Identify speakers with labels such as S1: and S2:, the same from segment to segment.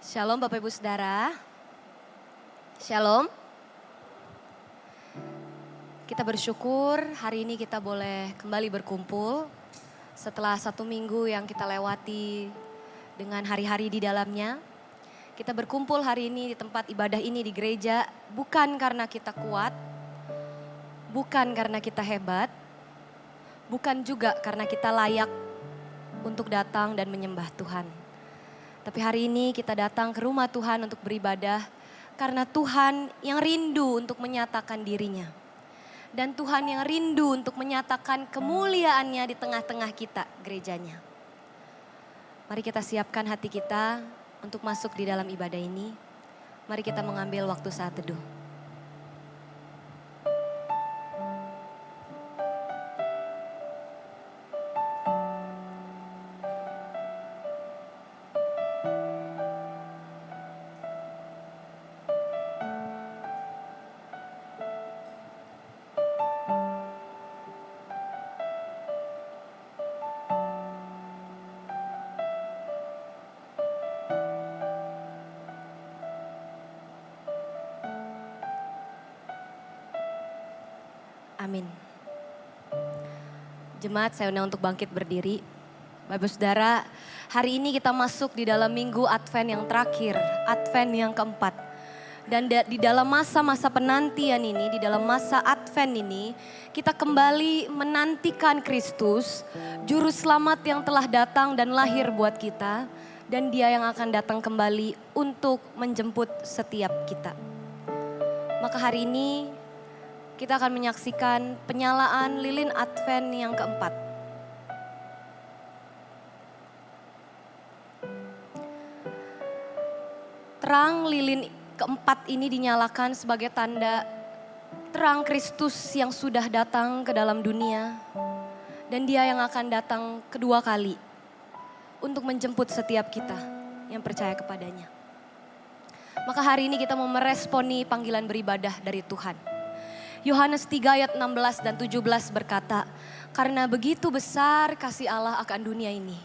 S1: Shalom Bapak Ibu Saudara. Shalom. Kita bersyukur hari ini kita boleh kembali berkumpul setelah 1 minggu yang kita lewati dengan hari-hari di dalamnya. Kita berkumpul hari ini di tempat ibadah ini di gereja bukan karena kita kuat, bukan karena kita hebat, bukan juga karena kita layak untuk datang dan menyembah Tuhan. Tapi hari ini kita datang ke rumah Tuhan untuk beribadah karena Tuhan yang rindu untuk menyatakan dirinya. Dan Tuhan yang rindu untuk menyatakan kemuliaannya di tengah-tengah kita, gerejanya. Mari kita siapkan hati kita untuk masuk di dalam ibadah ini. Mari kita mengambil waktu saat teduh. Amin. Jemaat, saya undang untuk bangkit berdiri. Bapak Saudara, hari ini kita masuk di dalam minggu Advent yang terakhir, Advent yang keempat. Dan di dalam masa-masa penantian ini, di dalam masa Advent ini, kita kembali menantikan Kristus, Juru Selamat yang telah datang dan lahir buat kita. Dan Dia yang akan datang kembali untuk menjemput setiap kita. Maka hari ini kita akan menyaksikan penyalaan lilin Advent yang keempat. Terang lilin keempat ini dinyalakan sebagai tanda terang Kristus yang sudah datang ke dalam dunia. Dan Dia yang akan datang kedua kali untuk menjemput setiap kita yang percaya kepadanya. Maka hari ini kita mau meresponi panggilan beribadah dari Tuhan. Yohanes 3 ayat 16 dan 17 berkata, karena begitu besar kasih Allah akan dunia ini,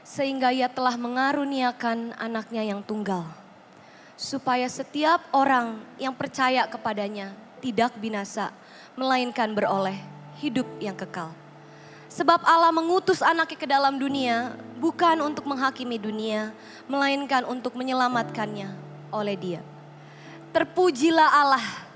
S1: sehingga Ia telah mengaruniakan anaknya yang tunggal, supaya setiap orang yang percaya kepadanya tidak binasa, melainkan beroleh hidup yang kekal. Sebab Allah mengutus anaknya ke dalam dunia, bukan untuk menghakimi dunia, melainkan untuk menyelamatkannya oleh Dia. Terpujilah Allah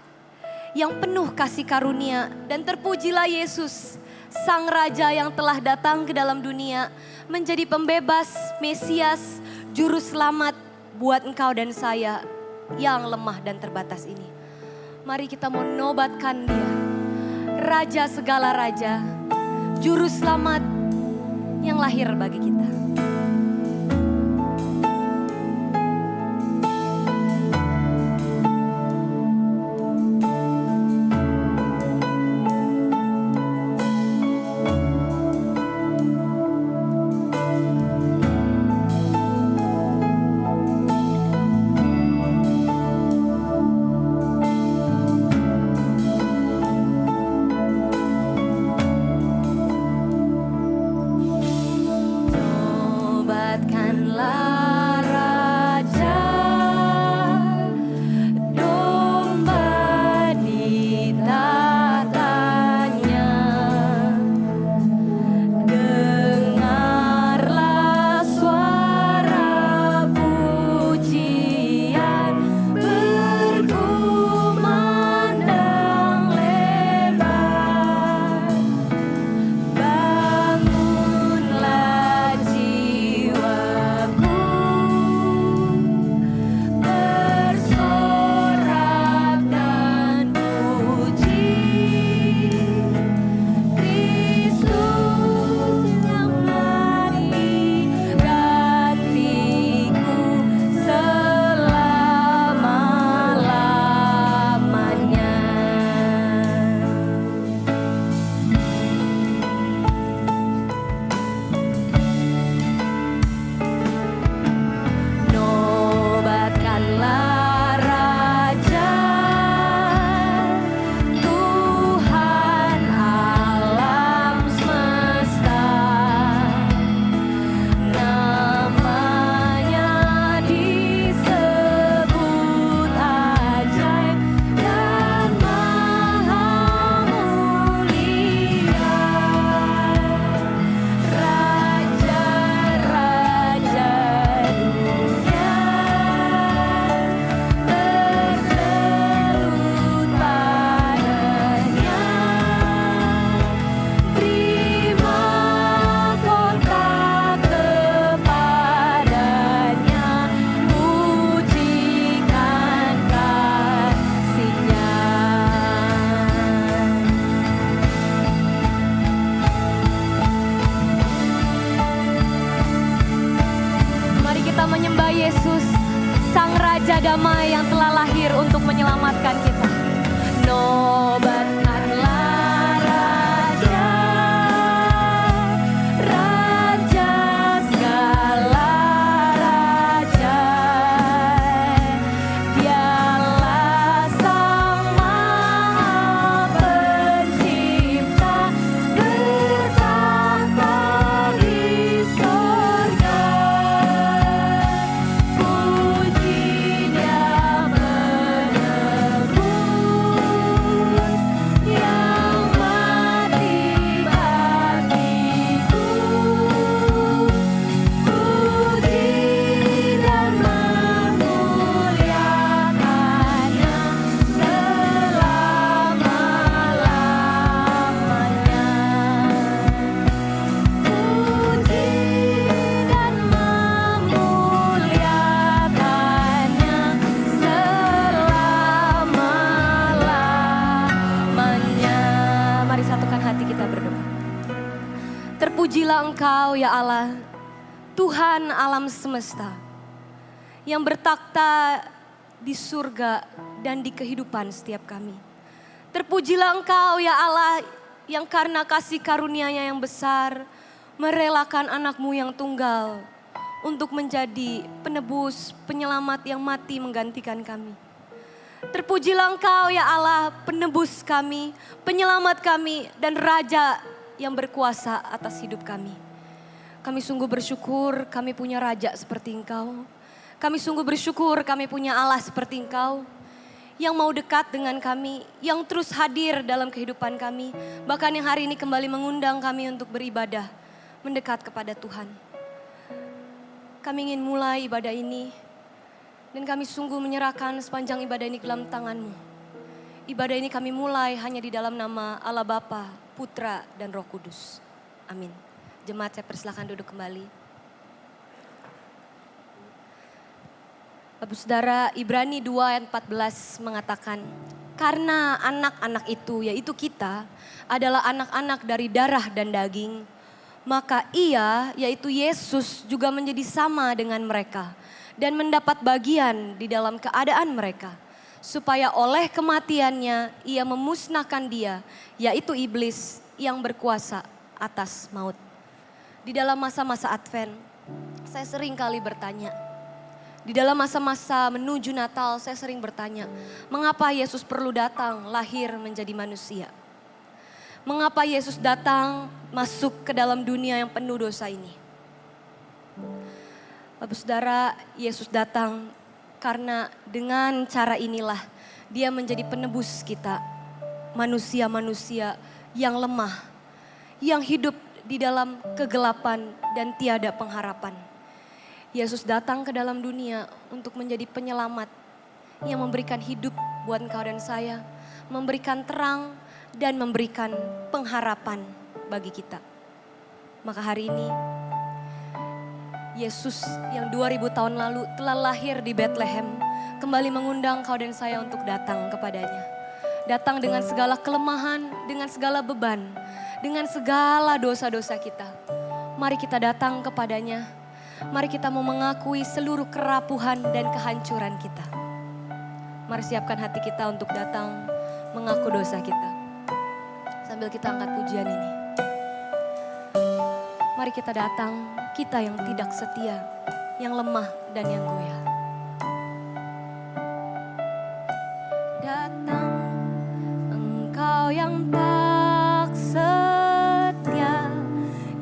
S1: yang penuh kasih karunia, dan terpujilah Yesus, Sang Raja yang telah datang ke dalam dunia, menjadi pembebas, Mesias, Juru Selamat buat engkau dan saya yang lemah dan terbatas ini. Mari kita menobatkan Dia, Raja segala Raja, Juru Selamat yang lahir bagi kita. Bangunlah jiwaku. kita menyembah Yesus, Sang Raja Damai yang telah lahir untuk menyelamatkan kita. Nobatkanlah Raja, Raja segala raja. Dialah Sang Maha Pencipta, bertahta di sorga. Puji Dia menebus yang mati bagiku. Puji dan memuliakannya selama-lamanya. Puji dan memuliakannya selama-lamanya. Mari satukan hati kita berdoa. Terpujilah Engkau ya Allah, Tuhan alam semesta, yang bertakhta di surga dan di kehidupan setiap kami. Terpujilah Engkau ya Allah, yang karena kasih karunia-Nya yang besar, merelakan anak-Mu yang tunggal untuk menjadi penebus, penyelamat yang mati menggantikan kami. Terpujilah Engkau ya Allah, penebus kami, penyelamat kami, dan Raja yang berkuasa atas hidup kami. Kami sungguh bersyukur kami punya Raja seperti Engkau. Kami sungguh bersyukur kami punya Allah seperti Engkau, yang mau dekat dengan kami, yang terus hadir dalam kehidupan kami. Bahkan yang hari ini kembali mengundang kami untuk beribadah, mendekat kepada Tuhan. Kami ingin mulai ibadah ini, dan kami sungguh menyerahkan sepanjang ibadah ini ke dalam tangan-Mu. Ibadah ini kami mulai hanya di dalam nama Allah Bapa, Putra, dan Roh Kudus. Amin. Jemaat, saya persilakan duduk kembali. Bapak Saudara, Ibrani 2 ayat 14 mengatakan, karena anak-anak itu, yaitu kita, adalah anak-anak dari darah dan daging, maka Ia, yaitu Yesus, juga menjadi sama dengan mereka dan mendapat bagian di dalam keadaan mereka, supaya oleh kematiannya Ia memusnahkan dia, yaitu iblis yang berkuasa atas maut. Di dalam masa-masa Advent, saya sering kali bertanya, di dalam masa-masa menuju Natal, saya sering bertanya, mengapa Yesus perlu datang lahir menjadi manusia? Mengapa Yesus datang masuk ke dalam dunia yang penuh dosa ini? Bapak Saudara, Yesus datang karena dengan cara inilah Dia menjadi penebus kita, manusia-manusia yang lemah, yang hidup di dalam kegelapan dan tiada pengharapan. Yesus datang ke dalam dunia untuk menjadi penyelamat yang memberikan hidup buat engkau dan saya, memberikan terang dan memberikan pengharapan bagi kita. Maka hari ini Yesus yang 2000 tahun lalu telah lahir di Bethlehem, kembali mengundang kau dan saya untuk datang kepadanya. Datang dengan segala kelemahan, dengan segala beban, dengan segala dosa-dosa kita. Mari kita datang kepadanya. Mari kita mau mengakui seluruh kerapuhan dan kehancuran kita. Mari siapkan hati kita untuk datang mengaku dosa kita. Sambil kita angkat pujian ini. Mari kita datang, kita yang tidak setia, yang lemah dan yang goyah. Datang engkau yang tak setia,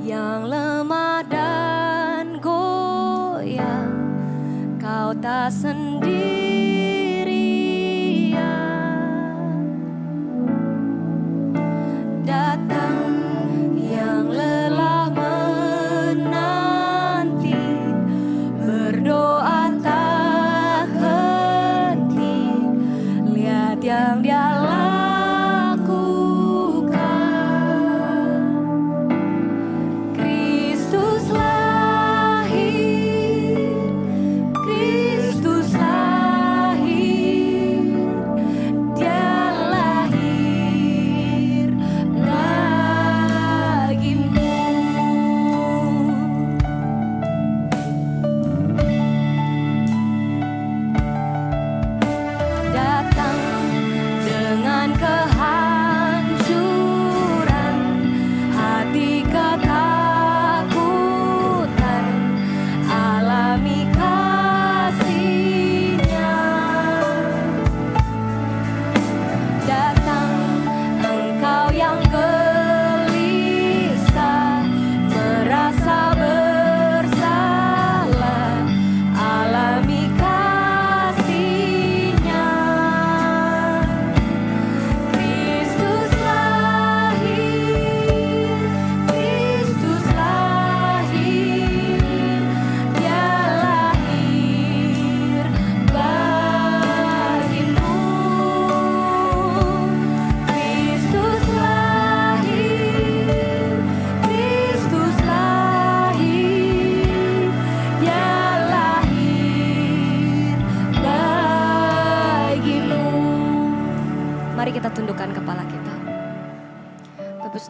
S1: yang lemah dan goyah, kau tak sendirian. Datang yang lelah menanti, berdoa tak henti, lihat yang Dia Kristus lahir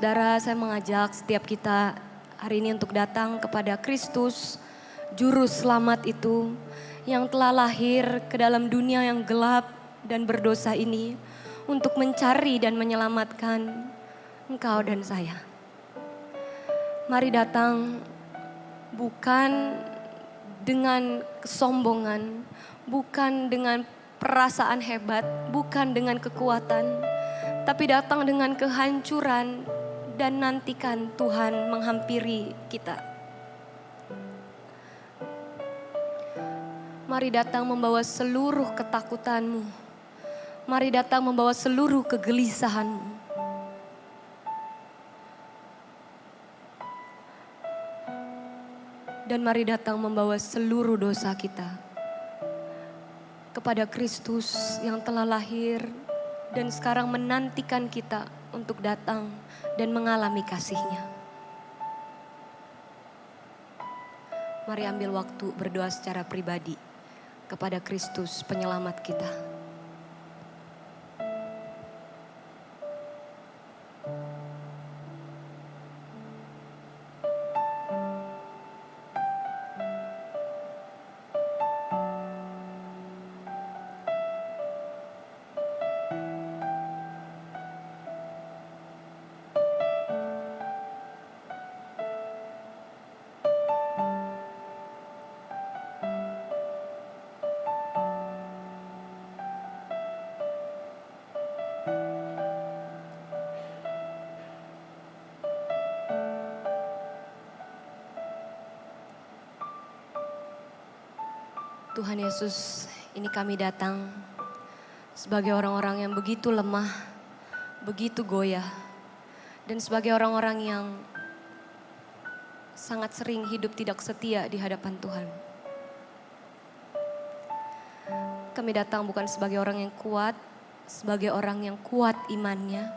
S1: Saudara, saya mengajak setiap kita hari ini untuk datang kepada Kristus, Juru Selamat itu yang telah lahir ke dalam dunia yang gelap dan berdosa ini untuk mencari dan menyelamatkan engkau dan saya. Mari datang bukan dengan kesombongan, bukan dengan perasaan hebat, bukan dengan kekuatan, tapi datang dengan kehancuran dan nantikan Tuhan menghampiri kita. Mari datang membawa seluruh ketakutanmu. Mari datang membawa seluruh kegelisahanmu. Dan mari datang membawa seluruh dosa kita kepada Kristus yang telah lahir dan sekarang menantikan kita untuk datang dan mengalami kasih-Nya. Mari ambil waktu berdoa secara pribadi kepada Kristus penyelamat kita. Tuhan Yesus, ini kami datang sebagai orang-orang yang begitu lemah, begitu goyah, dan sebagai orang-orang yang sangat sering hidup tidak setia di hadapan Tuhan. Kami datang bukan sebagai orang yang kuat, sebagai orang yang kuat imannya.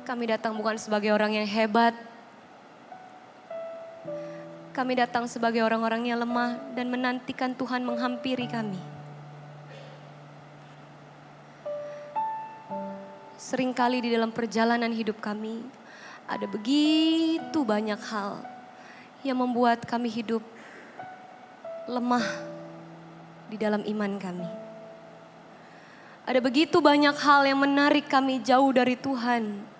S1: Kami datang bukan sebagai orang yang hebat. Kami datang sebagai orang-orang yang lemah dan menantikan Tuhan menghampiri kami. Seringkali di dalam perjalanan hidup kami, ada begitu banyak hal yang membuat kami hidup lemah di dalam iman kami. Ada begitu banyak hal yang menarik kami jauh dari Tuhan.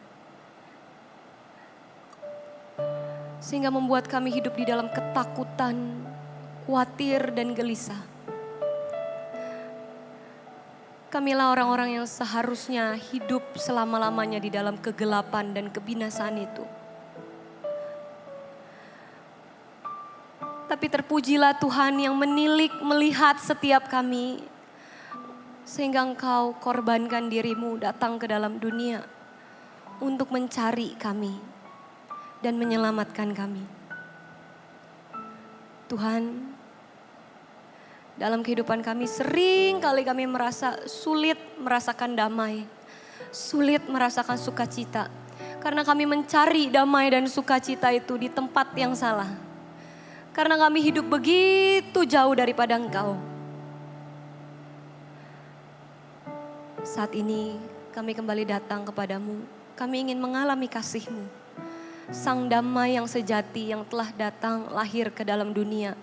S1: Sehingga membuat kami hidup di dalam ketakutan, khawatir dan gelisah. Kamilah orang-orang yang seharusnya hidup selama-lamanya di dalam kegelapan dan kebinasaan itu. Tapi terpujilah Tuhan yang menilik melihat setiap kami. Sehingga Engkau korbankan dirimu datang ke dalam dunia untuk mencari kami dan menyelamatkan kami. Tuhan, dalam kehidupan kami sering kali kami merasa sulit merasakan damai, sulit merasakan sukacita. Karena kami mencari damai dan sukacita itu di tempat yang salah. Karena kami hidup begitu jauh daripada Engkau. Saat ini kami kembali datang kepadamu. Kami ingin mengalami kasih-Mu. Sang damai yang sejati yang telah datang lahir ke dalam dunia.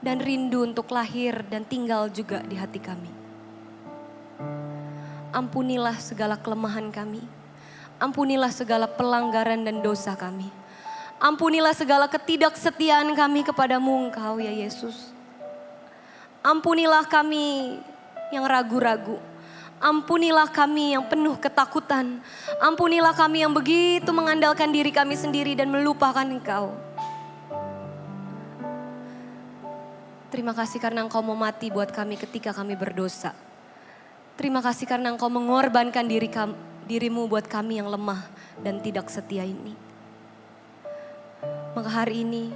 S1: Dan rindu untuk lahir dan tinggal juga di hati kami. Ampunilah segala kelemahan kami. Ampunilah segala pelanggaran dan dosa kami. Ampunilah segala ketidaksetiaan kami kepadamu Engkau ya Yesus. Ampunilah kami yang ragu-ragu. Ampunilah kami yang penuh ketakutan. Ampunilah kami yang begitu mengandalkan diri kami sendiri dan melupakan Engkau. Terima kasih karena Engkau mau mati buat kami ketika kami berdosa. Terima kasih karena Engkau mengorbankan dirimu buat kami yang lemah dan tidak setia ini. Maka hari ini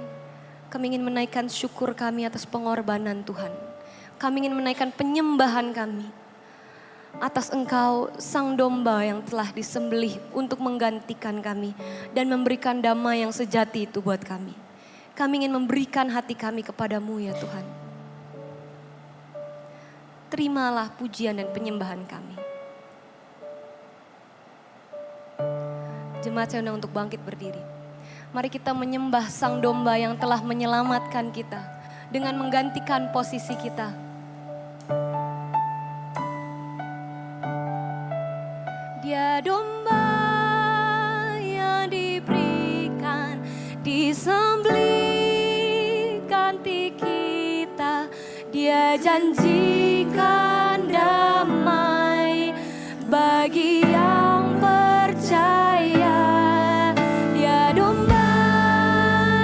S1: kami ingin menaikkan syukur kami atas pengorbanan Tuhan. Kami ingin menaikkan penyembahan kami atas Engkau sang domba yang telah disembelih untuk menggantikan kami dan memberikan damai yang sejati itu buat kami. Kami ingin memberikan hati kami kepadamu ya Tuhan. Terimalah pujian dan penyembahan kami. Jemaat saya undang untuk bangkit berdiri. Mari kita menyembah Sang Domba yang telah menyelamatkan kita dengan menggantikan posisi kita. Dia domba yang diberikan, disembelih ganti kita. Dia janjikan damai bagi yang percaya. Dia domba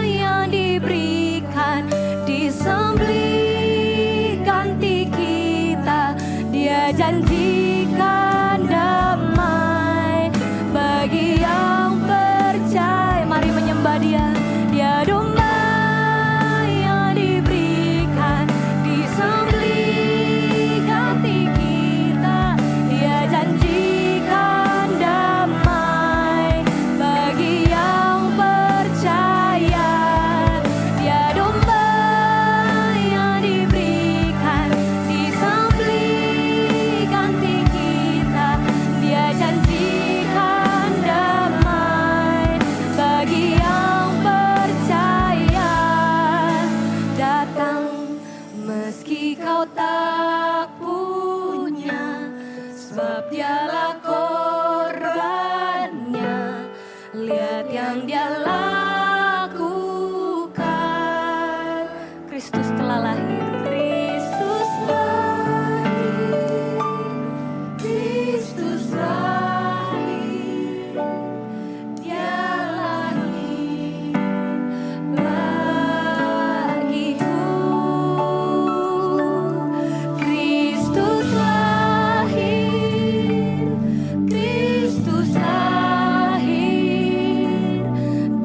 S1: yang diberikan, disembelih ganti kita. Dia janjikan damai bagi yang percaya. Mari menyembah Dia. Dia domba yang diberikan, disembelih ganti kita. Dia janjikan damai bagi yang percaya. Dia domba yang diberikan, disembelih ganti kita. Dia janjikan damai bagi yang percaya. Datang meski kau tak punya, sebab Dialah korbannya. Lihat yang Dia lakukan. Kristus telah lahir. Kristus lahir. Kristus lahir. Dia lahir bagiku. Kristus lahir. Kristus lahir.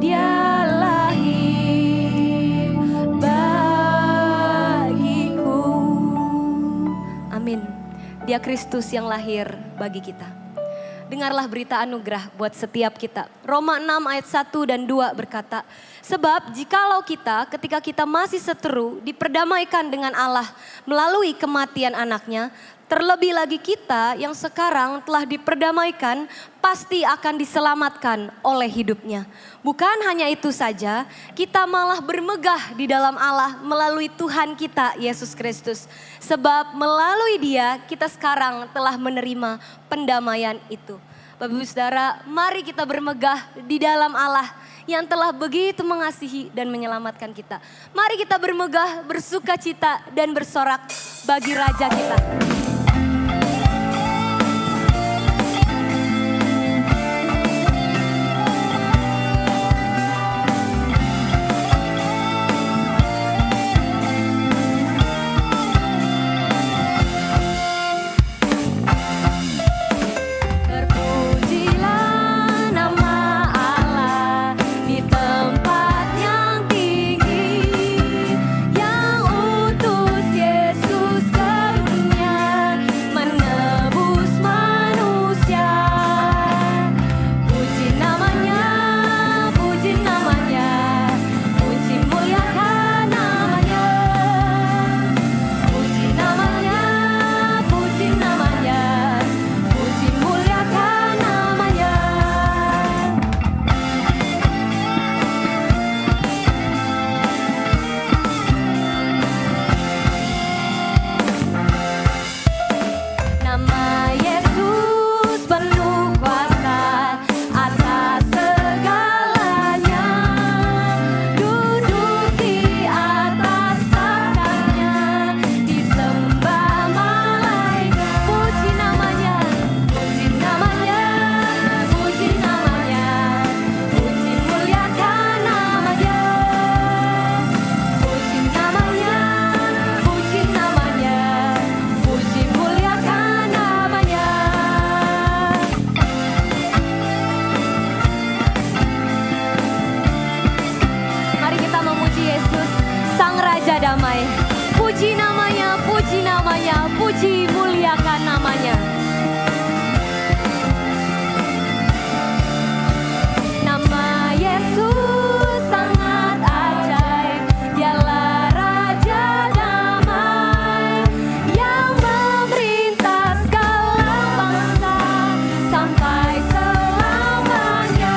S1: Dia lahir bagiku. Amin. Dia Kristus yang lahir bagi kita. Dengarlah berita anugerah buat setiap kita. Roma 6 ayat 1 dan 2 berkata, sebab jikalau kita ketika kita masih seteru diperdamaikan dengan Allah melalui kematian anaknya, terlebih lagi kita yang sekarang telah diperdamaikan pasti akan diselamatkan oleh hidupnya. Bukan hanya itu saja, kita malah bermegah di dalam Allah melalui Tuhan kita Yesus Kristus. Sebab melalui Dia kita sekarang telah menerima pendamaian itu. Bapak Ibu Saudara, mari kita bermegah di dalam Allah yang telah begitu mengasihi dan menyelamatkan kita. Mari kita bermegah, bersukacita dan bersorak bagi Raja kita. Terpujilah nama Allah di tempat yang tinggi, yang utus Yesus ke dunia menebus manusia. Puji namanya, puji namanya, puji muliakan namanya. Puji namanya, puji namanya, puji muliakan namanya. Nama Yesus penuh kuasa atas segalanya. Duduk di atas tahtanya, disembah malaikat. Puji namanya, puji namanya, puji namanya, puji muliakan namanya. Puji namanya, puji namanya, puji muliakan namanya. Mari kita memuji Yesus, Sang Raja Damai. Puji namanya, puji namanya, puji muliakan namanya. Nama Yesus sangat ajaib. Dialah Raja Damai yang memerintah segala bangsa sampai selamanya.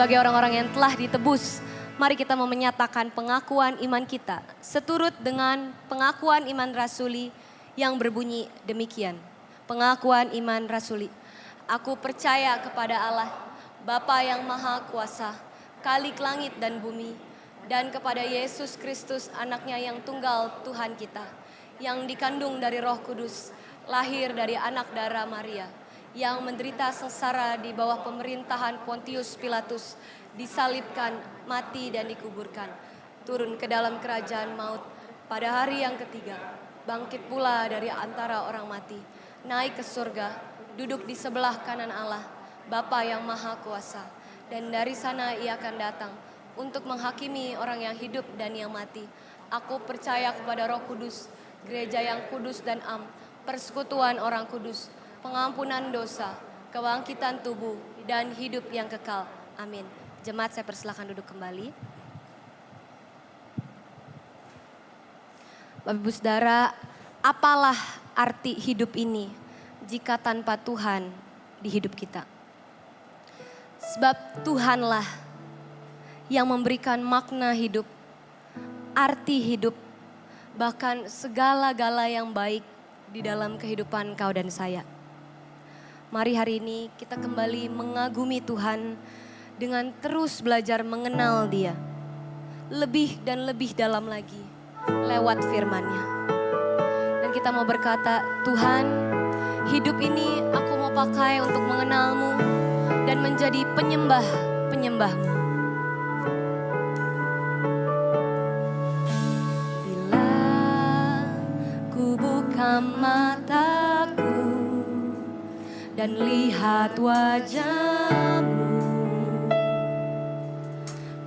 S1: sebagai orang-orang yang telah ditebus, mari kita mau menyatakan pengakuan iman kita seturut dengan pengakuan iman rasuli yang berbunyi demikian. Pengakuan iman rasuli. Aku percaya kepada Allah, Bapa yang Maha Kuasa, Khalik langit dan bumi, dan kepada Yesus Kristus anaknya yang tunggal Tuhan kita, yang dikandung dari Roh Kudus, lahir dari anak darah Maria, yang menderita sengsara di bawah pemerintahan Pontius Pilatus, disalibkan, mati dan dikuburkan, turun ke dalam kerajaan maut, pada hari yang ketiga, bangkit pula dari antara orang mati, naik ke surga, duduk di sebelah kanan Allah, Bapa yang Maha Kuasa, dan dari sana ia akan datang untuk menghakimi orang yang hidup dan yang mati. Aku percaya kepada Roh Kudus, gereja yang kudus dan am, persekutuan orang kudus, pengampunan dosa, kebangkitan tubuh, dan hidup yang kekal. Amin. Jemaat, saya persilakan duduk kembali. Bapak Ibu Saudara, apalah arti hidup ini jika tanpa Tuhan di hidup kita? Sebab Tuhanlah yang memberikan makna hidup, arti hidup, bahkan segala-gala yang baik di dalam kehidupan kau dan saya. Mari hari ini kita kembali mengagumi Tuhan dengan terus belajar mengenal Dia. Lebih dan lebih dalam lagi lewat firman-Nya. Dan kita mau berkata, Tuhan, hidup ini aku mau pakai untuk mengenal-Mu dan menjadi penyembah-penyembah-Mu. Bila ku buka mataku dan lihat wajah-Mu,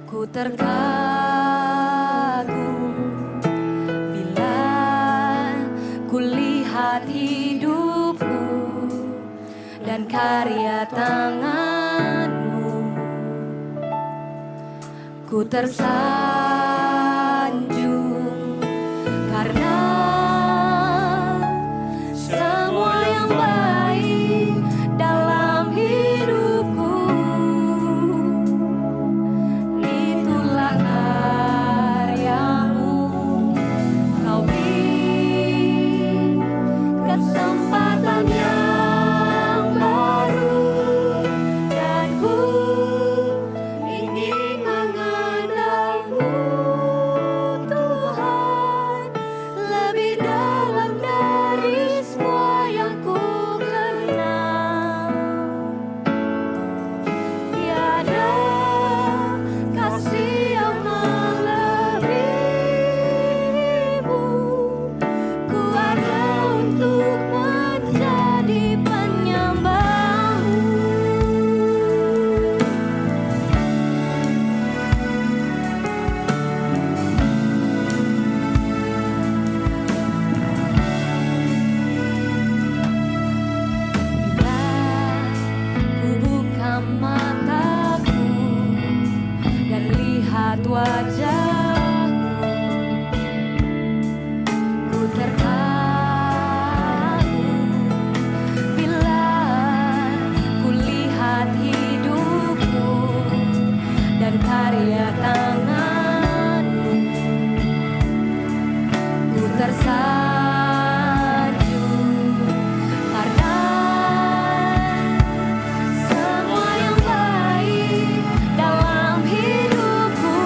S1: ku terkagum. Bila ku lihat hidupku dan karya tangan-Mu, ku tersanjung karena semua yang baik dalam hidupku itulah karya-Mu. Kau beri kesempatan yang baru dan ku ingin mengenal-Mu, Tuhan, lebih dalam dari semua yang ku kenal. Tiada kasih yang melebihi-Mu, ku ada untuk menjadi penyembah-Mu. Bila ku buka mataku dan lihat wajah-Mu, ku terkagum. Bila ku lihat hidupku dan karya tangan-Mu, ku tersanjung karena semua yang baik dalam hidupku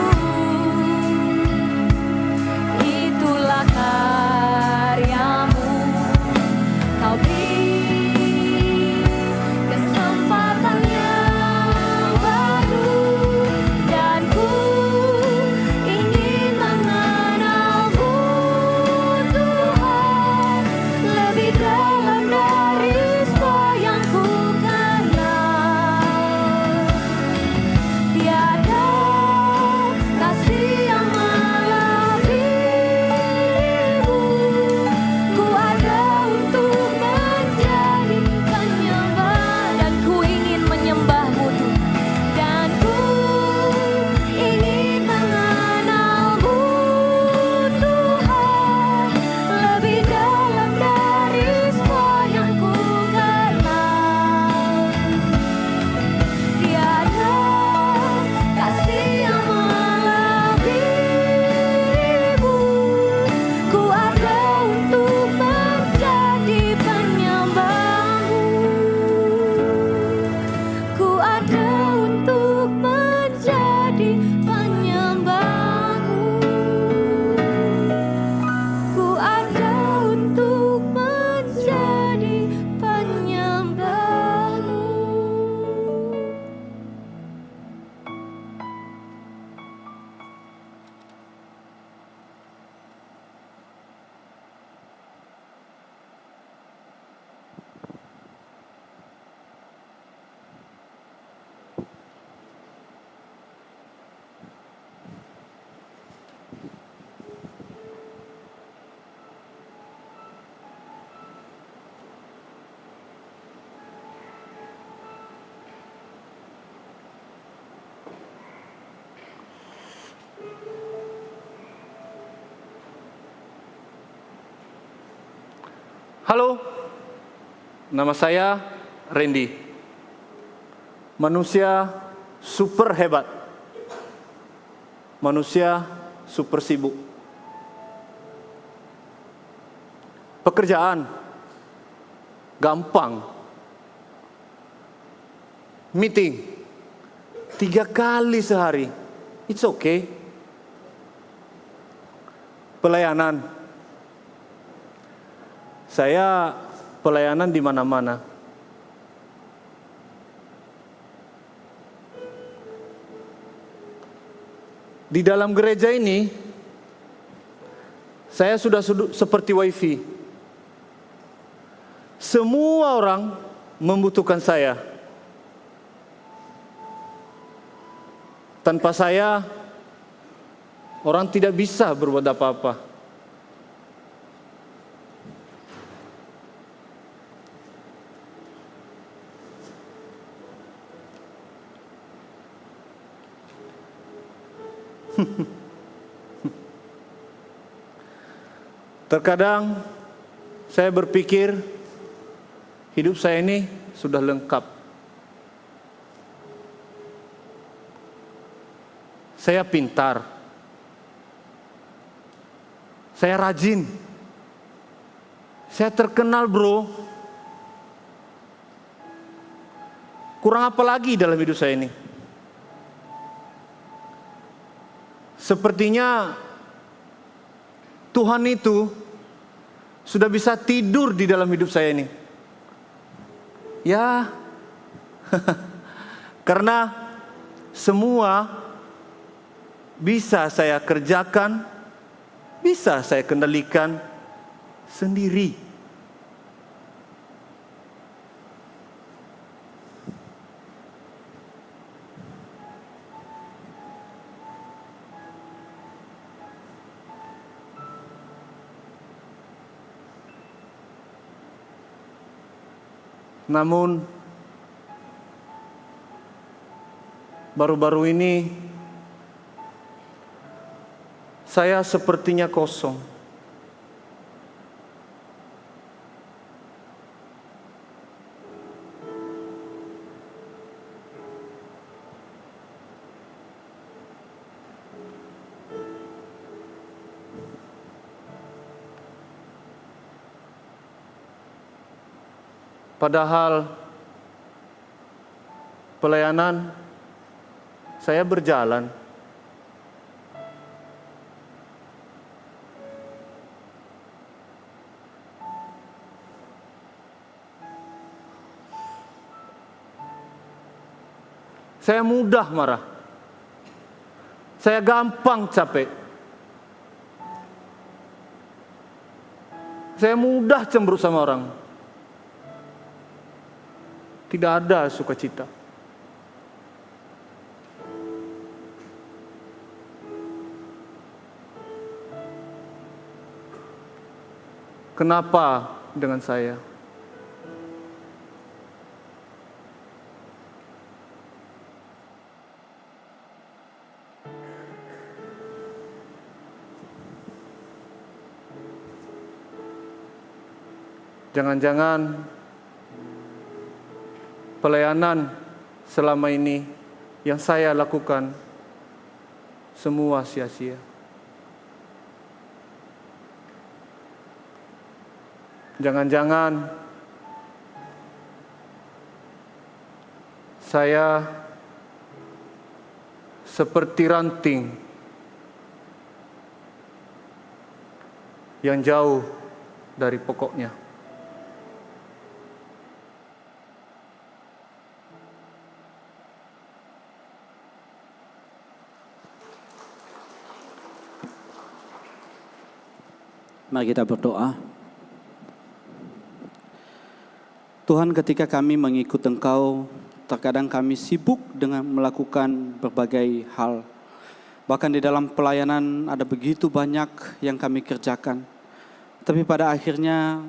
S1: itulah karya-Mu. Kau beri kesempatan yang baru dan ku ingin mengenal-Mu, Tuhan.
S2: Halo, nama saya Randy. Manusia super hebat. Manusia super sibuk. Pekerjaan gampang. Meeting 3 kali sehari. It's okay. Pelayanan. Saya pelayanan di mana-mana. Di dalam gereja ini, saya sudah seperti wifi. Semua orang membutuhkan saya. Tanpa saya, orang tidak bisa berbuat apa-apa. Terkadang saya berpikir hidup saya ini sudah lengkap. Saya pintar. Saya rajin. Saya terkenal, bro. Kurang apa lagi dalam hidup saya ini? Sepertinya Tuhan itu sudah bisa tidur di dalam hidup saya ini. Ya, karena semua bisa saya kerjakan, bisa saya kendalikan sendiri. Namun baru-baru ini saya sepertinya kosong. Padahal pelayanan saya berjalan. Saya mudah marah. Saya gampang capek. Saya mudah cemberut sama orang. Tidak ada sukacita. Kenapa dengan saya? Jangan-jangan pelayanan selama ini yang saya lakukan semua sia-sia. Jangan-jangan saya seperti ranting yang jauh dari pokoknya.
S3: Mari kita berdoa. Tuhan, ketika kami mengikut Engkau, terkadang kami sibuk dengan melakukan berbagai hal. Bahkan di dalam pelayanan ada begitu banyak yang kami kerjakan. Tapi pada akhirnya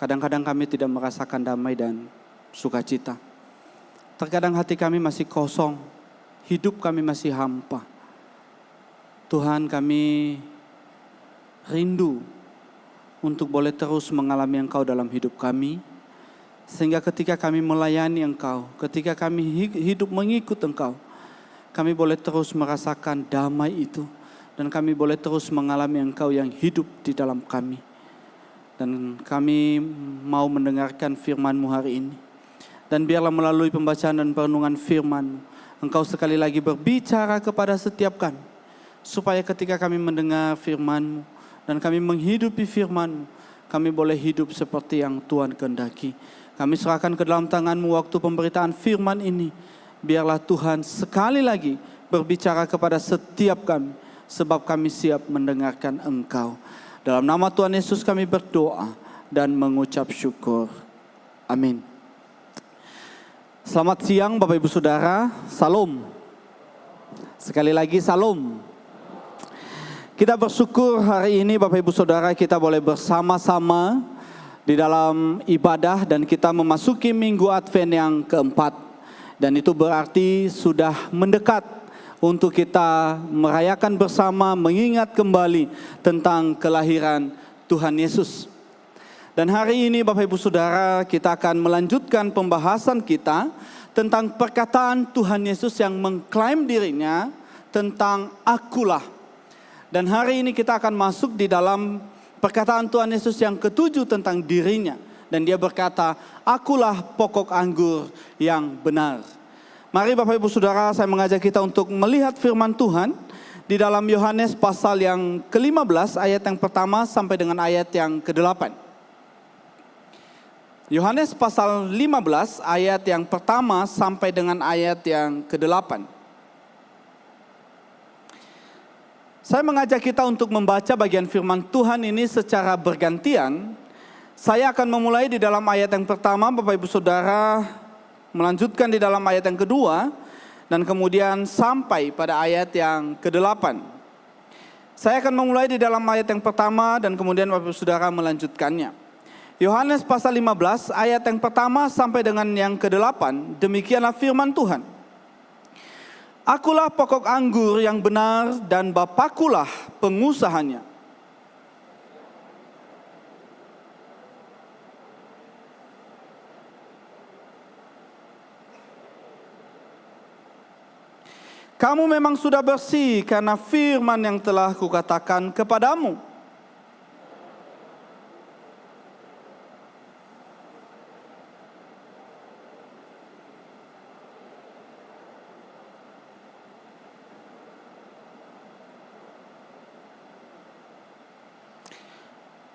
S3: kadang-kadang kami tidak merasakan damai dan sukacita. Terkadang hati kami masih kosong, hidup kami masih hampa. Tuhan, kami rindu untuk boleh terus mengalami Engkau dalam hidup kami. Sehingga ketika kami melayani Engkau, ketika kami hidup mengikut Engkau, kami boleh terus merasakan damai itu. Dan kami boleh terus mengalami Engkau yang hidup di dalam kami. Dan kami mau mendengarkan firman-Mu hari ini. Dan biarlah melalui pembacaan dan perenungan firman-Mu, Engkau sekali lagi berbicara kepada setiap kami. Supaya ketika kami mendengar firman-Mu dan kami menghidupi firman-Mu, kami boleh hidup seperti yang Tuhan kehendaki. Kami serahkan ke dalam tangan-Mu waktu pemberitaan firman ini. Biarlah Tuhan sekali lagi berbicara kepada setiap kami. Sebab kami siap mendengarkan Engkau. Dalam nama Tuhan Yesus kami berdoa dan mengucap syukur. Amin. Selamat siang Bapak Ibu Saudara. Salam. Sekali lagi salam. Kita bersyukur hari ini Bapak Ibu Saudara kita boleh bersama-sama di dalam ibadah dan kita memasuki minggu Advent yang keempat. Dan itu berarti sudah mendekat untuk kita merayakan bersama, mengingat kembali tentang kelahiran Tuhan Yesus. Dan hari ini Bapak Ibu Saudara kita akan melanjutkan pembahasan kita tentang perkataan Tuhan Yesus yang mengklaim dirinya tentang akulah. Dan hari ini kita akan masuk di dalam perkataan Tuhan Yesus yang ketujuh tentang dirinya. Dan dia berkata, akulah pokok anggur yang benar. Mari Bapak Ibu Saudara saya mengajak kita untuk melihat firman Tuhan. Di dalam Yohanes pasal yang ke-15 ayat yang pertama sampai dengan ayat yang ke-8. Yohanes pasal 15 ayat yang pertama sampai dengan ayat yang ke-8. Saya mengajak kita untuk membaca bagian firman Tuhan ini secara bergantian. Saya akan memulai di dalam ayat yang pertama, Bapak Ibu Saudara melanjutkan di dalam ayat yang kedua, dan kemudian sampai pada ayat yang ke-8. Saya akan memulai di dalam ayat yang pertama dan kemudian Bapak Ibu Saudara melanjutkannya. Yohanes pasal 15 ayat yang pertama sampai dengan yang ke-8, demikianlah firman Tuhan. Akulah pokok anggur yang benar dan Bapakulah pengusahanya. Kamu memang sudah bersih karena firman yang telah kukatakan kepadamu.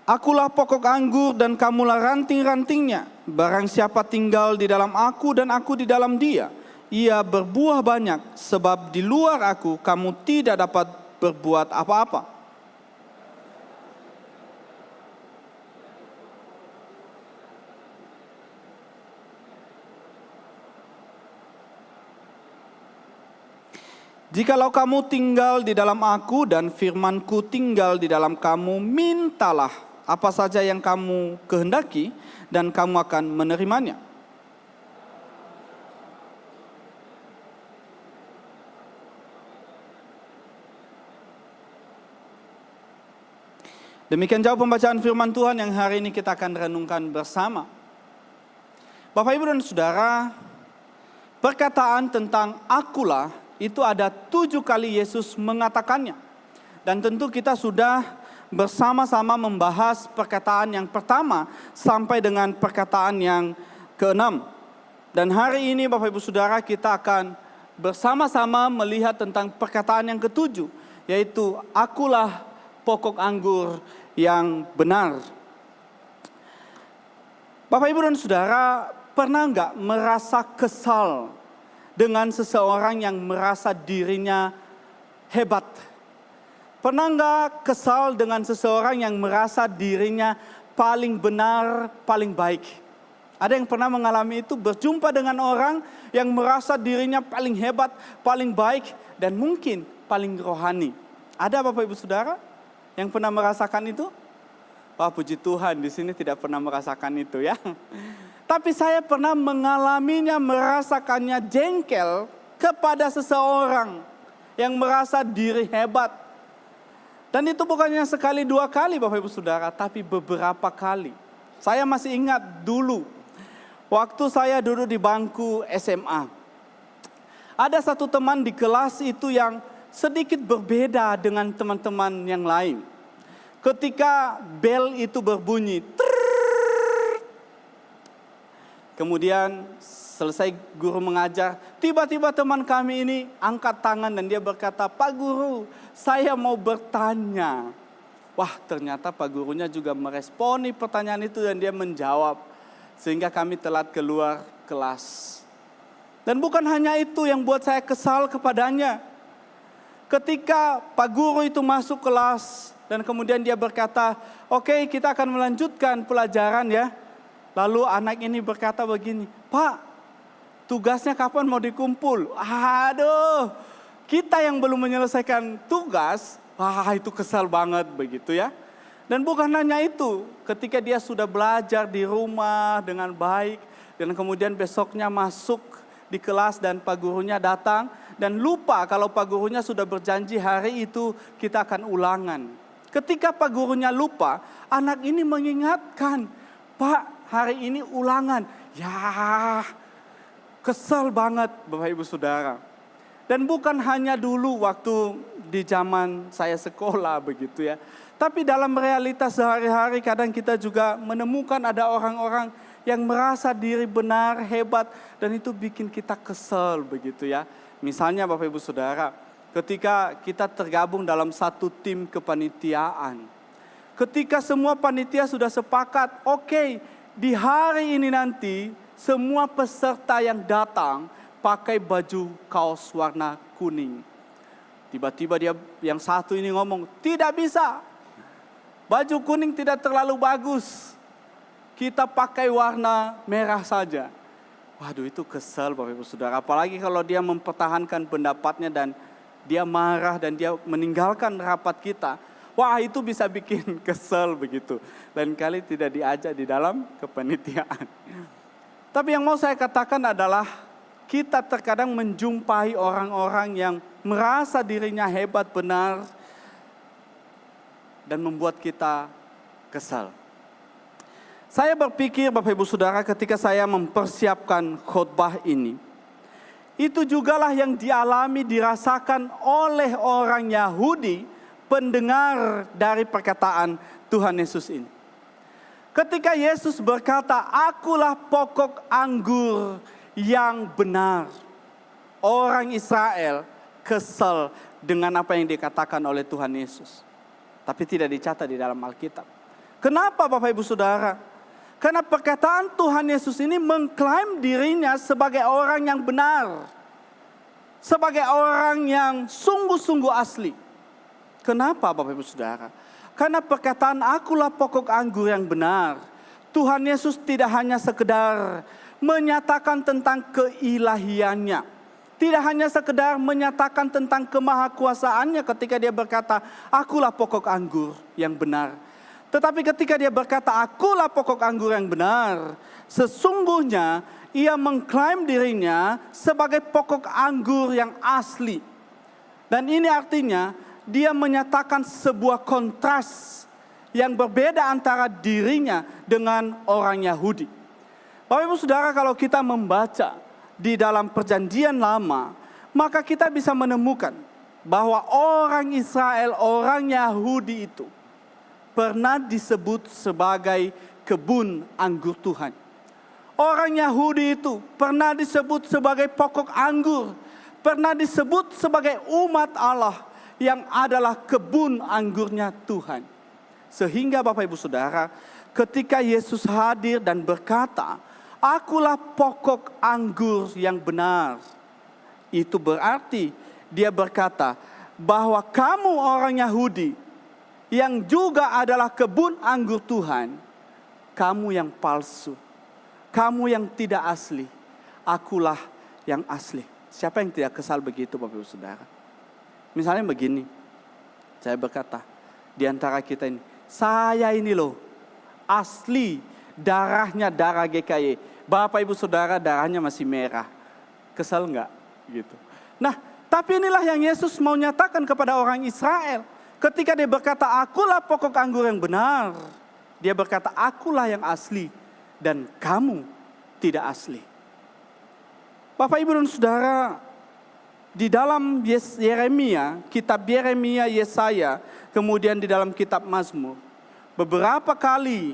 S3: Akulah pokok anggur dan kamulah ranting-rantingnya. Barang siapa tinggal di dalam aku dan aku di dalam dia, ia berbuah banyak, sebab di luar aku kamu tidak dapat berbuat apa-apa. Jikalau kamu tinggal di dalam aku dan firmanku tinggal di dalam kamu, mintalah apa saja yang kamu kehendaki dan kamu akan menerimanya. Demikian jauh pembacaan firman Tuhan yang hari ini kita akan renungkan bersama. Bapak Ibu dan Saudara, perkataan tentang akulah itu ada 7 kali Yesus mengatakannya. Dan tentu kita sudah bersama-sama membahas perkataan yang pertama sampai dengan perkataan yang ke-6. Dan hari ini Bapak Ibu Saudara kita akan bersama-sama melihat tentang perkataan yang ke-7. Yaitu akulah pokok anggur yang benar. Bapak Ibu dan Saudara, pernah enggak merasa kesal dengan seseorang yang merasa dirinya hebat? Pernah enggak kesal dengan seseorang yang merasa dirinya paling benar, paling baik? Ada yang pernah mengalami itu, berjumpa dengan orang yang merasa dirinya paling hebat, paling baik, dan mungkin paling rohani. Ada Bapak Ibu Saudara yang pernah merasakan itu? Wah, puji Tuhan, di sini tidak pernah merasakan itu ya. Tapi saya pernah mengalaminya, merasakannya jengkel kepada seseorang yang merasa diri hebat. Dan itu bukannya sekali dua kali Bapak Ibu Saudara, tapi beberapa kali. Saya masih ingat dulu, waktu saya duduk di bangku SMA. Ada satu teman di kelas itu yang sedikit berbeda dengan teman-teman yang lain. Ketika bel itu berbunyi, kemudian selesai guru mengajar, tiba-tiba teman kami ini angkat tangan dan dia berkata, "Pak Guru, saya mau bertanya." Wah, ternyata Pak Gurunya juga meresponi pertanyaan itu dan dia menjawab. Sehingga kami telat keluar kelas. Dan bukan hanya itu yang buat saya kesal kepadanya. Ketika Pak Guru itu masuk kelas dan kemudian dia berkata, "Oke, kita akan melanjutkan pelajaran ya." Lalu anak ini berkata begini, "Pak, tugasnya kapan mau dikumpul?" Aduh, kita yang belum menyelesaikan tugas, wah itu kesal banget begitu ya. Dan bukan hanya itu, ketika dia sudah belajar di rumah dengan baik, dan kemudian besoknya masuk di kelas dan Pak Gurunya datang, dan lupa kalau Pak Gurunya sudah berjanji hari itu kita akan ulangan. Ketika Pak Gurunya lupa, anak ini mengingatkan, "Pak, hari ini ulangan." Ya, kesel banget Bapak Ibu Saudara. Dan bukan hanya dulu waktu di zaman saya sekolah begitu ya. Tapi dalam realitas sehari-hari kadang kita juga menemukan ada orang-orang yang merasa diri benar, hebat. Dan itu bikin kita kesel begitu ya. Misalnya Bapak Ibu Saudara, ketika kita tergabung dalam satu tim kepanitiaan. Ketika semua panitia sudah sepakat, oke, di hari ini nanti semua peserta yang datang pakai baju kaos warna kuning. Tiba-tiba dia yang satu ini ngomong, "Tidak bisa. Baju kuning tidak terlalu bagus. Kita pakai warna merah saja." Waduh, itu kesel Bapak Ibu Saudara. Apalagi kalau dia mempertahankan pendapatnya dan dia marah dan dia meninggalkan rapat kita. Wah, itu bisa bikin kesel begitu. Lain kali tidak diajak di dalam kepanitiaan. Tapi yang mau saya katakan adalah kita terkadang menjumpai orang-orang yang merasa dirinya hebat benar dan membuat kita kesal. Saya berpikir Bapak Ibu Saudara ketika saya mempersiapkan khotbah ini, itu jugalah yang dialami, dirasakan oleh orang Yahudi pendengar dari perkataan Tuhan Yesus ini. Ketika Yesus berkata, "Akulah pokok anggur yang benar." Orang Israel kesal dengan apa yang dikatakan oleh Tuhan Yesus. Tapi tidak dicatat di dalam Alkitab. Kenapa Bapak Ibu Saudara? Karena perkataan Tuhan Yesus ini mengklaim dirinya sebagai orang yang benar. Sebagai orang yang sungguh-sungguh asli. Kenapa Bapak Ibu Saudara? Karena perkataan "Akulah pokok anggur yang benar." Tuhan Yesus tidak hanya sekedar menyatakan tentang keilahiannya. Tidak hanya sekedar menyatakan tentang kemahakuasaannya ketika dia berkata, "Akulah pokok anggur yang benar." Tetapi ketika dia berkata, "Akulah pokok anggur yang benar," sesungguhnya ia mengklaim dirinya sebagai pokok anggur yang asli. Dan ini artinya dia menyatakan sebuah kontras yang berbeda antara dirinya dengan orang Yahudi. Bapak Ibu Saudara, kalau kita membaca di dalam Perjanjian Lama, maka kita bisa menemukan bahwa orang Israel, orang Yahudi itu pernah disebut sebagai kebun anggur Tuhan. Orang Yahudi itu pernah disebut sebagai pokok anggur, pernah disebut sebagai umat Allah yang adalah kebun anggurnya Tuhan. Sehingga Bapak Ibu Saudara, ketika Yesus hadir dan berkata, "Akulah pokok anggur yang benar," itu berarti dia berkata bahwa kamu orang Yahudi yang juga adalah kebun anggur Tuhan, kamu yang palsu, kamu yang tidak asli, akulah yang asli. Siapa yang tidak kesal begitu Bapak Ibu Saudara? Misalnya begini, saya berkata di antara kita ini, "Saya ini loh asli, darahnya darah GKY." Bapak Ibu Saudara darahnya masih merah. Kesal enggak? Gitu. Nah, tapi inilah yang Yesus mau nyatakan kepada orang Israel. Ketika dia berkata, akulah pokok anggur yang benar, dia berkata, akulah yang asli dan kamu tidak asli. Bapak, Ibu dan Saudara, di dalam Yeremia, kitab Yeremia, Yesaya, kemudian di dalam kitab Mazmur, beberapa kali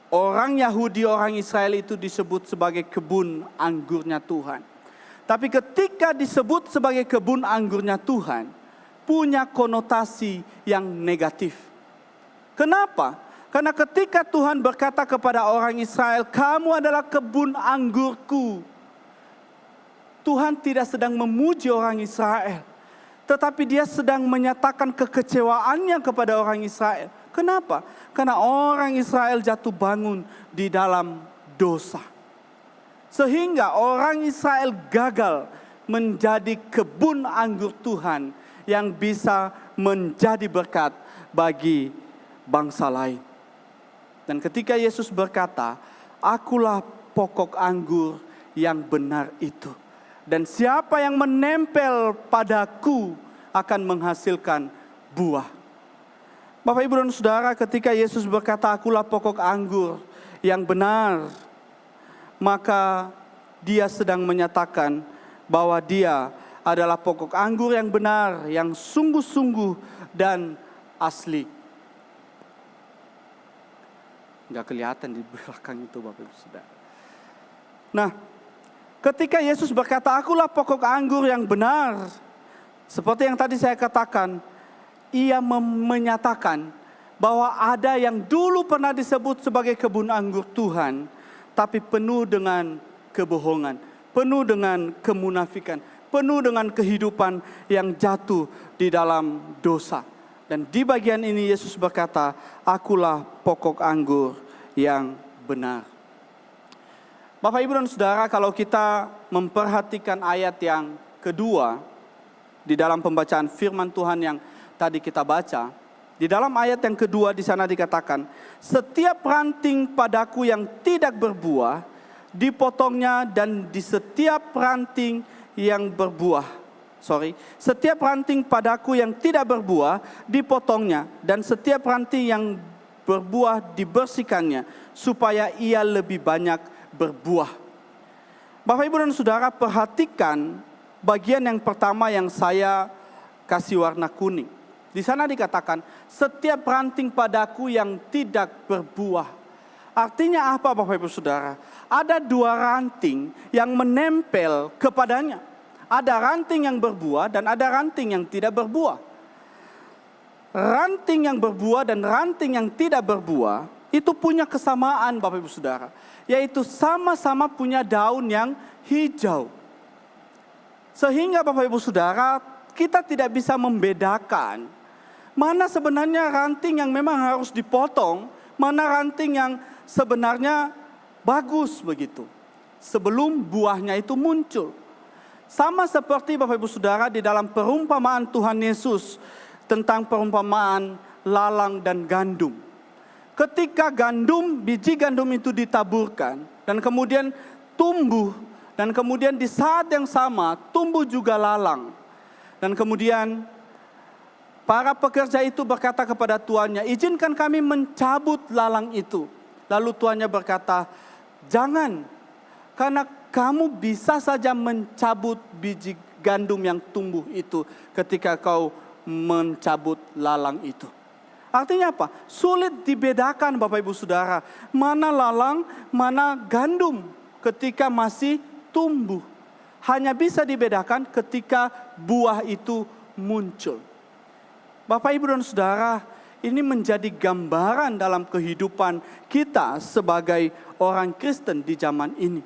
S3: orang Yahudi, orang Israel itu disebut sebagai kebun anggurnya Tuhan. Tapi ketika disebut sebagai kebun anggurnya Tuhan, punya konotasi yang negatif. Kenapa? Karena ketika Tuhan berkata kepada orang Israel, kamu adalah kebun anggurku, Tuhan tidak sedang memuji orang Israel, tetapi dia sedang menyatakan kekecewaannya kepada orang Israel. Kenapa? Karena orang Israel jatuh bangun di dalam dosa. Sehingga orang Israel gagal menjadi kebun anggur Tuhan yang bisa menjadi berkat bagi bangsa lain. Dan ketika Yesus berkata, akulah pokok anggur yang benar itu. Dan siapa yang menempel padaku akan menghasilkan buah. Bapak, Ibu dan Saudara, ketika Yesus berkata, akulah pokok anggur yang benar, maka dia sedang menyatakan bahwa dia adalah pokok anggur yang benar, yang sungguh-sungguh dan asli. Enggak kelihatan di belakang itu, Bapak Ibu Saudara. Nah, ketika Yesus berkata, akulah pokok anggur yang benar, seperti yang tadi saya katakan, ia menyatakan bahwa ada yang dulu pernah disebut sebagai kebun anggur Tuhan, tapi penuh dengan kebohongan, penuh dengan kemunafikan, penuh dengan kehidupan yang jatuh di dalam dosa. Dan di bagian ini Yesus berkata, akulah pokok anggur yang benar. Bapak, Ibu dan Saudara, kalau kita memperhatikan ayat yang kedua di dalam pembacaan firman Tuhan yang tadi kita baca, di dalam ayat yang kedua di sana dikatakan, setiap ranting padaku yang tidak berbuah dipotongnya, dan di setiap ranting yang berbuah, setiap ranting padaku yang tidak berbuah dipotongnya, dan setiap ranting yang berbuah dibersihkannya, supaya ia lebih banyak berbuah. Bapak, Ibu dan Saudara, perhatikan bagian yang pertama yang saya kasih warna kuning. Di sana dikatakan, setiap ranting padaku yang tidak berbuah. Artinya apa, Bapak Ibu Saudara? Ada dua ranting yang menempel kepadanya. Ada ranting yang berbuah dan ada ranting yang tidak berbuah. Ranting yang berbuah dan ranting yang tidak berbuah itu punya kesamaan, Bapak Ibu Saudara, yaitu sama-sama punya daun yang hijau. Sehingga Bapak Ibu Saudara, kita tidak bisa membedakan mana sebenarnya ranting yang memang harus dipotong, mana ranting yang sebenarnya bagus begitu, sebelum buahnya itu muncul. Sama seperti Bapak Ibu Saudara di dalam perumpamaan Tuhan Yesus tentang perumpamaan lalang dan gandum. Ketika biji gandum itu ditaburkan dan kemudian tumbuh, dan kemudian di saat yang sama tumbuh juga lalang. Dan kemudian para pekerja itu berkata kepada tuannya, izinkan kami mencabut lalang itu. Lalu tuannya berkata, jangan, karena kamu bisa saja mencabut biji gandum yang tumbuh itu ketika kau mencabut lalang itu. Artinya apa? Sulit dibedakan, Bapak Ibu Saudara, mana lalang, mana gandum ketika masih tumbuh. Hanya bisa dibedakan ketika buah itu muncul. Bapak, Ibu dan Saudara, ini menjadi gambaran dalam kehidupan kita sebagai orang Kristen di zaman ini.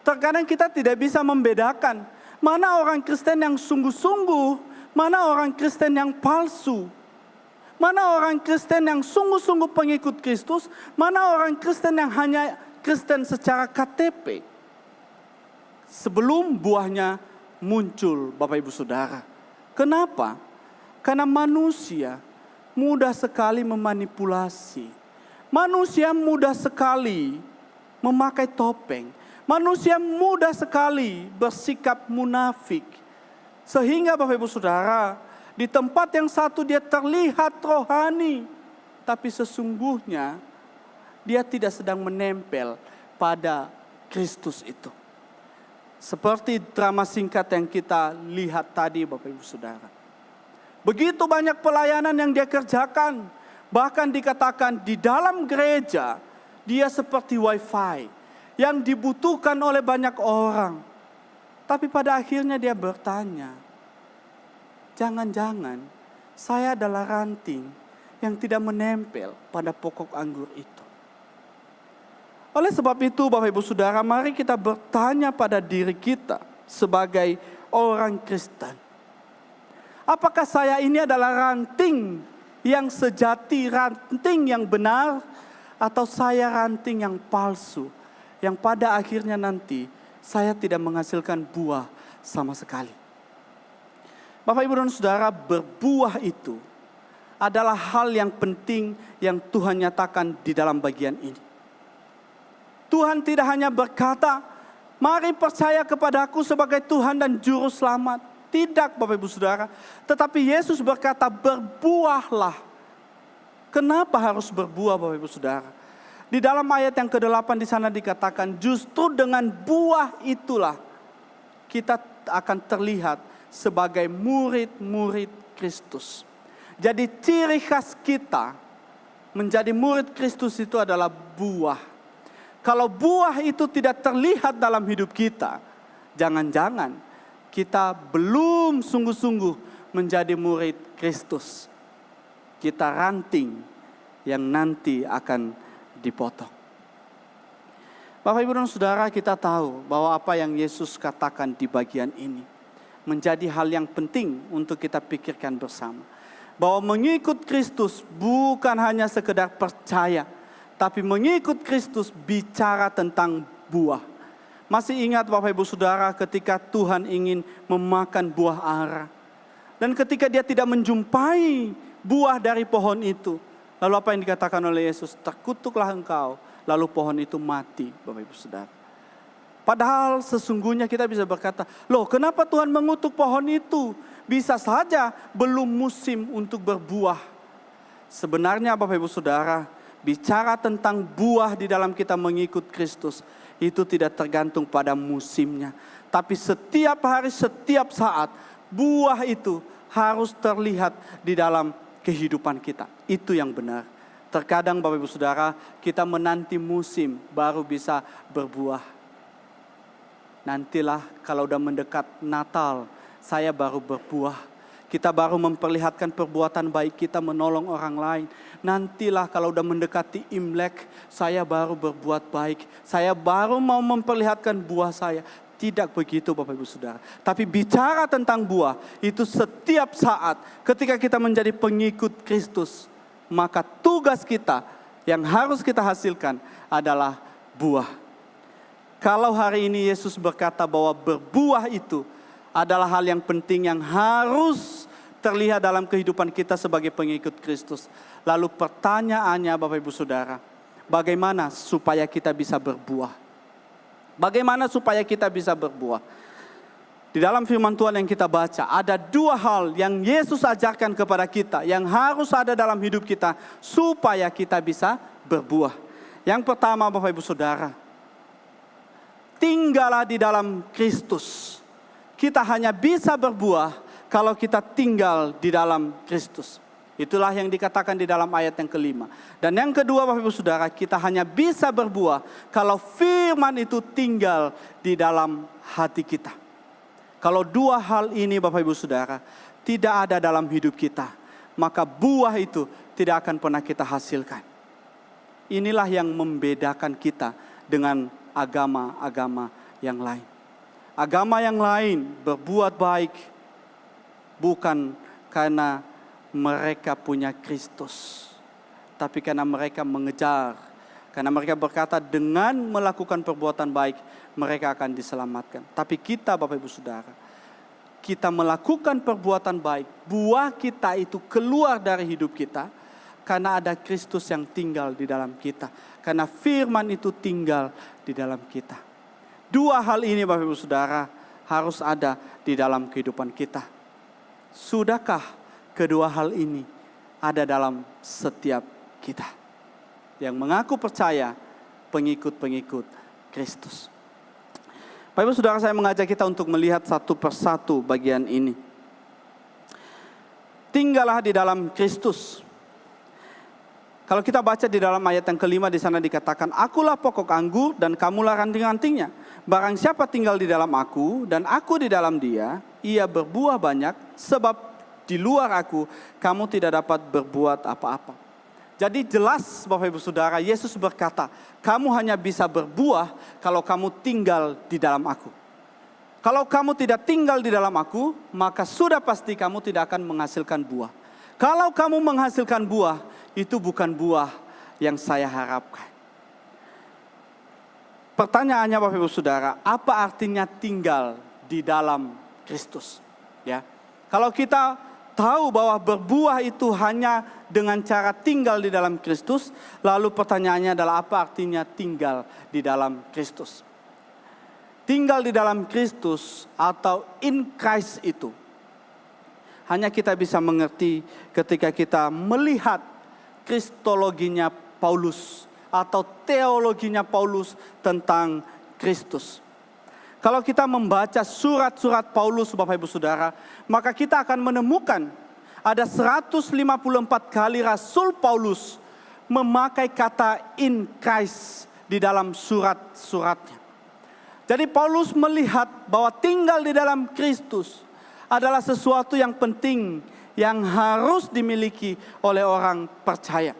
S3: Terkadang kita tidak bisa membedakan mana orang Kristen yang sungguh-sungguh, mana orang Kristen yang palsu. Mana orang Kristen yang sungguh-sungguh pengikut Kristus, mana orang Kristen yang hanya Kristen secara KTP. Sebelum buahnya muncul, Bapak Ibu Saudara. Kenapa? Karena manusia mudah sekali memanipulasi. Manusia mudah sekali memakai topeng. Manusia mudah sekali bersikap munafik. Sehingga Bapak Ibu Saudara, Di tempat yang satu dia terlihat rohani, tapi sesungguhnya dia tidak sedang menempel pada Kristus itu. Seperti drama singkat yang kita lihat tadi Bapak Ibu Saudara. Begitu banyak pelayanan yang dia kerjakan. Bahkan dikatakan di dalam gereja dia seperti wifi yang dibutuhkan oleh banyak orang. Tapi pada akhirnya dia bertanya, jangan-jangan saya adalah ranting yang tidak menempel pada pokok anggur itu. Oleh sebab itu Bapak Ibu Saudara, mari kita bertanya pada diri kita sebagai orang Kristen. Apakah saya ini adalah ranting yang sejati, ranting yang benar, atau saya ranting yang palsu, yang pada akhirnya nanti saya tidak menghasilkan buah sama sekali. Bapak Ibu dan Saudara, berbuah itu adalah hal yang penting yang Tuhan nyatakan di dalam bagian ini. Tuhan tidak hanya berkata, mari percaya kepadaku sebagai Tuhan dan Juru Selamat. Tidak Bapak Ibu Saudara. Tetapi Yesus berkata, berbuahlah. Kenapa harus berbuah Bapak Ibu Saudara? Di dalam ayat yang ke-8 di sana dikatakan, justru dengan buah itulah kita akan terlihat sebagai murid-murid Kristus. Jadi ciri khas kita menjadi murid Kristus itu adalah buah. Kalau buah itu tidak terlihat dalam hidup kita, jangan-jangan kita belum sungguh-sungguh menjadi murid Kristus. Kita ranting yang nanti akan dipotong. Bapak Ibu dan Saudara, kita tahu bahwa apa yang Yesus katakan di bagian ini menjadi hal yang penting untuk kita pikirkan bersama. Bahwa mengikut Kristus bukan hanya sekedar percaya, tapi mengikut Kristus bicara tentang buah. Masih ingat Bapak Ibu Saudara ketika Tuhan ingin memakan buah ara. Dan ketika dia tidak menjumpai buah dari pohon itu. Lalu apa yang dikatakan oleh Yesus? Terkutuklah engkau. Lalu pohon itu mati Bapak Ibu Saudara. Padahal sesungguhnya kita bisa berkata, loh kenapa Tuhan mengutuk pohon itu? Bisa saja belum musim untuk berbuah. Sebenarnya Bapak Ibu Saudara, bicara tentang buah di dalam kita mengikut Kristus, itu tidak tergantung pada musimnya. Tapi setiap hari, setiap saat, buah itu harus terlihat di dalam kehidupan kita. Itu yang benar. Terkadang Bapak Ibu Saudara, kita menanti musim baru bisa berbuah. Nantilah kalau udah mendekat Natal, saya baru berbuah. Kita baru memperlihatkan perbuatan baik kita menolong orang lain. Nantilah kalau udah mendekati Imlek, saya baru berbuat baik. Saya baru mau memperlihatkan buah saya. Tidak begitu Bapak Ibu Saudara. Tapi bicara tentang buah, itu setiap saat ketika kita menjadi pengikut Kristus, maka tugas kita yang harus kita hasilkan adalah buah. Kalau hari ini Yesus berkata bahwa berbuah itu adalah hal yang penting yang harus terlihat dalam kehidupan kita sebagai pengikut Kristus. Lalu pertanyaannya Bapak Ibu Saudara, bagaimana supaya kita bisa berbuah? Bagaimana supaya kita bisa berbuah? Di dalam firman Tuhan yang kita baca, ada dua hal yang Yesus ajarkan kepada kita, yang harus ada dalam hidup kita supaya kita bisa berbuah. Yang pertama Bapak Ibu Saudara, tinggallah di dalam Kristus. Kita hanya bisa berbuah kalau kita tinggal di dalam Kristus. Itulah yang dikatakan di dalam ayat yang kelima. Dan yang kedua Bapak Ibu Saudara, kita hanya bisa berbuah kalau firman itu tinggal di dalam hati kita. Kalau dua hal ini Bapak Ibu Saudara tidak ada dalam hidup kita, maka buah itu tidak akan pernah kita hasilkan. Inilah yang membedakan kita dengan agama-agama yang lain. Agama yang lain berbuat baik bukan karena mereka punya Kristus, tapi karena mereka mengejar, karena mereka berkata dengan melakukan perbuatan baik mereka akan diselamatkan. Tapi kita Bapak Ibu Saudara, kita melakukan perbuatan baik, buah kita itu keluar dari hidup kita karena ada Kristus yang tinggal di dalam kita, karena firman itu tinggal di dalam kita. Dua hal ini Bapak Ibu Saudara harus ada di dalam kehidupan kita. Sudahkah kedua hal ini ada dalam setiap kita yang mengaku percaya pengikut-pengikut Kristus. Bapak Ibu Saudara, saya mengajak kita untuk melihat satu persatu bagian ini. Tinggallah di dalam Kristus. Kalau kita baca di dalam ayat yang kelima, di sana dikatakan, akulah pokok anggur dan kamulah ranting-rantingnya. Barang siapa tinggal di dalam aku dan aku di dalam dia, ia berbuah banyak, sebab di luar aku kamu tidak dapat berbuat apa-apa. Jadi jelas Bapak Ibu Saudara, Yesus berkata, kamu hanya bisa berbuah kalau kamu tinggal di dalam aku. Kalau kamu tidak tinggal di dalam aku, maka sudah pasti kamu tidak akan menghasilkan buah. Kalau kamu menghasilkan buah, itu bukan buah yang saya harapkan. Pertanyaannya Bapak Ibu Saudara, apa artinya tinggal di dalam Kristus? Ya. Kalau kita tahu bahwa berbuah itu hanya dengan cara tinggal di dalam Kristus, lalu pertanyaannya adalah apa artinya tinggal di dalam Kristus? Tinggal di dalam Kristus atau in Christ itu hanya kita bisa mengerti ketika kita melihat kristologinya Paulus atau teologinya Paulus tentang Kristus. Kalau kita membaca surat-surat Paulus Bapak Ibu Saudara, maka kita akan menemukan ada 154 kali Rasul Paulus memakai kata in Christ di dalam surat-suratnya. Jadi Paulus melihat bahwa tinggal di dalam Kristus adalah sesuatu yang penting yang harus dimiliki oleh orang percaya.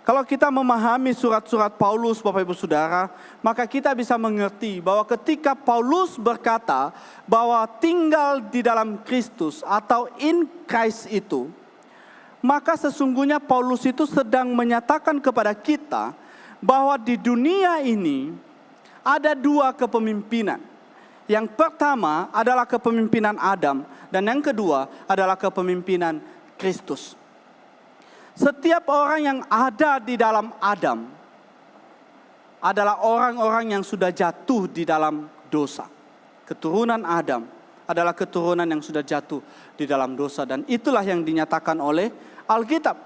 S3: Kalau kita memahami surat-surat Paulus Bapak Ibu Saudara, maka kita bisa mengerti bahwa ketika Paulus berkata bahwa tinggal di dalam Kristus atau in Christ itu, maka sesungguhnya Paulus itu sedang menyatakan kepada kita bahwa di dunia ini ada dua kepemimpinan. Yang pertama adalah kepemimpinan Adam dan yang kedua adalah kepemimpinan Kristus. Setiap orang yang ada di dalam Adam adalah orang-orang yang sudah jatuh di dalam dosa. Keturunan Adam adalah keturunan yang sudah jatuh di dalam dosa dan itulah yang dinyatakan oleh Alkitab.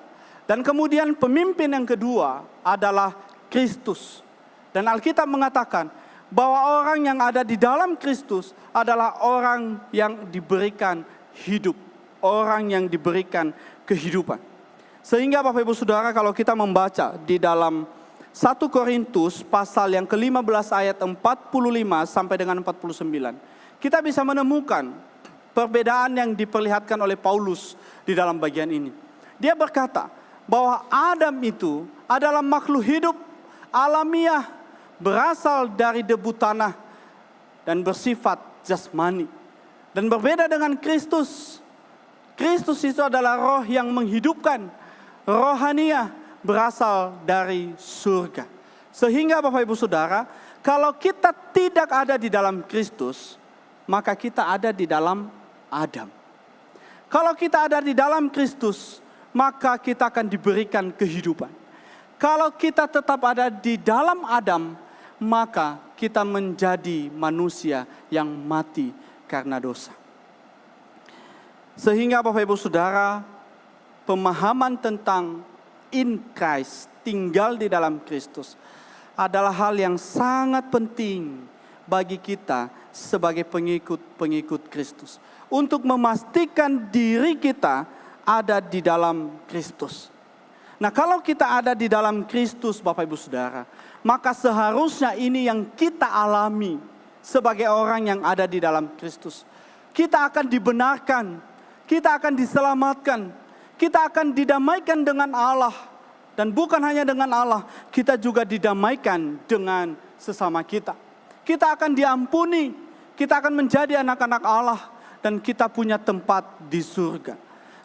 S3: Dan kemudian pemimpin yang kedua adalah Kristus. Dan Alkitab mengatakan bahwa orang yang ada di dalam Kristus adalah orang yang diberikan hidup. Orang yang diberikan kehidupan. Sehingga Bapak Ibu Saudara, kalau kita membaca di dalam 1 Korintus pasal yang ke-15 ayat 45 sampai dengan 49. Kita bisa menemukan perbedaan yang diperlihatkan oleh Paulus di dalam bagian ini. Dia berkata bahwa Adam itu adalah makhluk hidup alamiah, berasal dari debu tanah dan bersifat jasmani. Dan berbeda dengan Kristus. Kristus itu adalah roh yang menghidupkan, rohaniah berasal dari surga. Sehingga Bapak Ibu Saudara, kalau kita tidak ada di dalam Kristus, maka kita ada di dalam Adam. Kalau kita ada di dalam Kristus, maka kita akan diberikan kehidupan. Kalau kita tetap ada di dalam Adam, maka kita menjadi manusia yang mati karena dosa. Sehingga Bapak Ibu Saudara, pemahaman tentang in Christ, tinggal di dalam Kristus, adalah hal yang sangat penting bagi kita sebagai pengikut-pengikut Kristus. Untuk memastikan diri kita ada di dalam Kristus. Nah, kalau kita ada di dalam Kristus Bapak Ibu Saudara, maka seharusnya ini yang kita alami sebagai orang yang ada di dalam Kristus. Kita akan dibenarkan, kita akan diselamatkan, kita akan didamaikan dengan Allah. Dan bukan hanya dengan Allah, kita juga didamaikan dengan sesama kita. Kita akan diampuni, kita akan menjadi anak-anak Allah, dan kita punya tempat di surga.